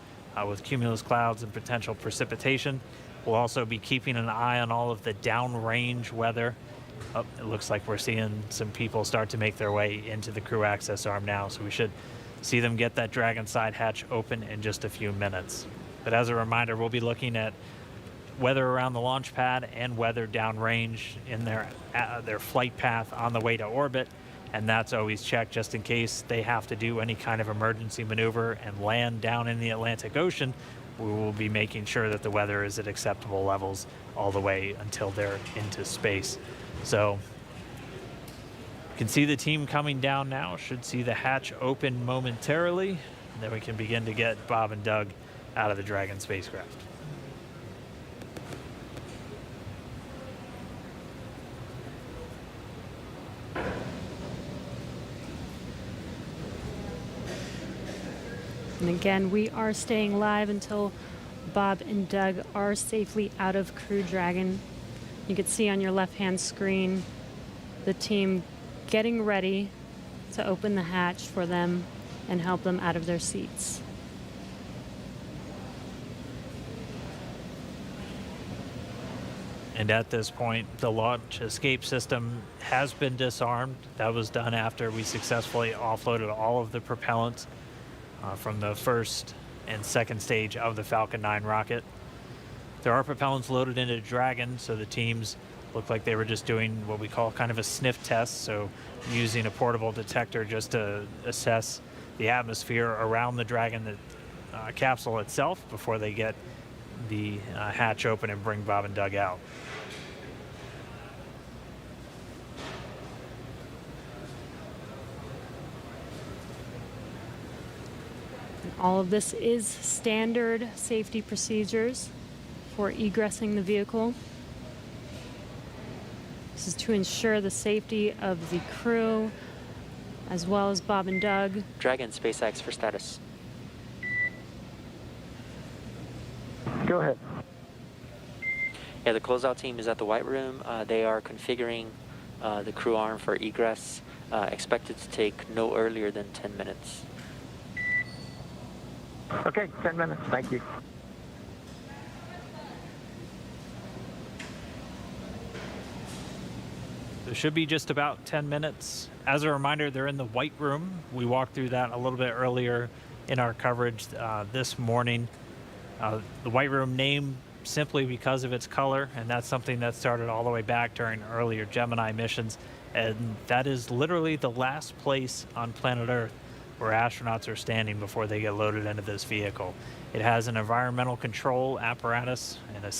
with cumulus clouds and potential precipitation. We'll also be keeping an eye on all of the downrange weather. Oh, it looks like we're seeing some people start to make their way into the crew access arm now, so we should see them get that Dragon side hatch open in just a few minutes. But as a reminder, we'll be looking at weather around the launch pad and weather downrange in their flight path on the way to orbit, and that's always checked just in case they have to do any kind of emergency maneuver and land down in the Atlantic Ocean. We will be making sure that the weather is at acceptable levels all the way until they're into space. So you can see the team coming down now. Should see the hatch open momentarily, and then we can begin to get Bob and Doug out of the Dragon spacecraft. And again, we are staying live until Bob and Doug are safely out of Crew Dragon. You can see on your left-hand screen the team getting ready to open the hatch for them and help them out of their seats. And at this point, the launch escape system has been disarmed. That was done after we successfully offloaded all of the propellants from the first and second stage of the Falcon 9 rocket. There are propellants loaded into Dragon, so the teams look like they were just doing what we call kind of a sniff test, so using a portable detector just to assess the atmosphere around the Dragon capsule itself before they get the hatch open and bring Bob and Doug out. All of this is standard safety procedures for egressing the vehicle. This is to ensure the safety of the crew as well as Bob and Doug. Dragon SpaceX for status. Go ahead. Yeah, the closeout team is at the White Room. They are configuring the crew arm for egress, expected to take no earlier than 10 minutes. Okay, 10 minutes. Thank you. There should be just about 10 minutes. As a reminder, they're in the White Room. We walked through that a little bit earlier in our coverage this morning. The White Room name simply because of its color, and that's something that started all the way back during earlier Gemini missions. And that is literally the last place on planet Earth where astronauts are standing before they get loaded into this vehicle. It has an environmental control apparatus and a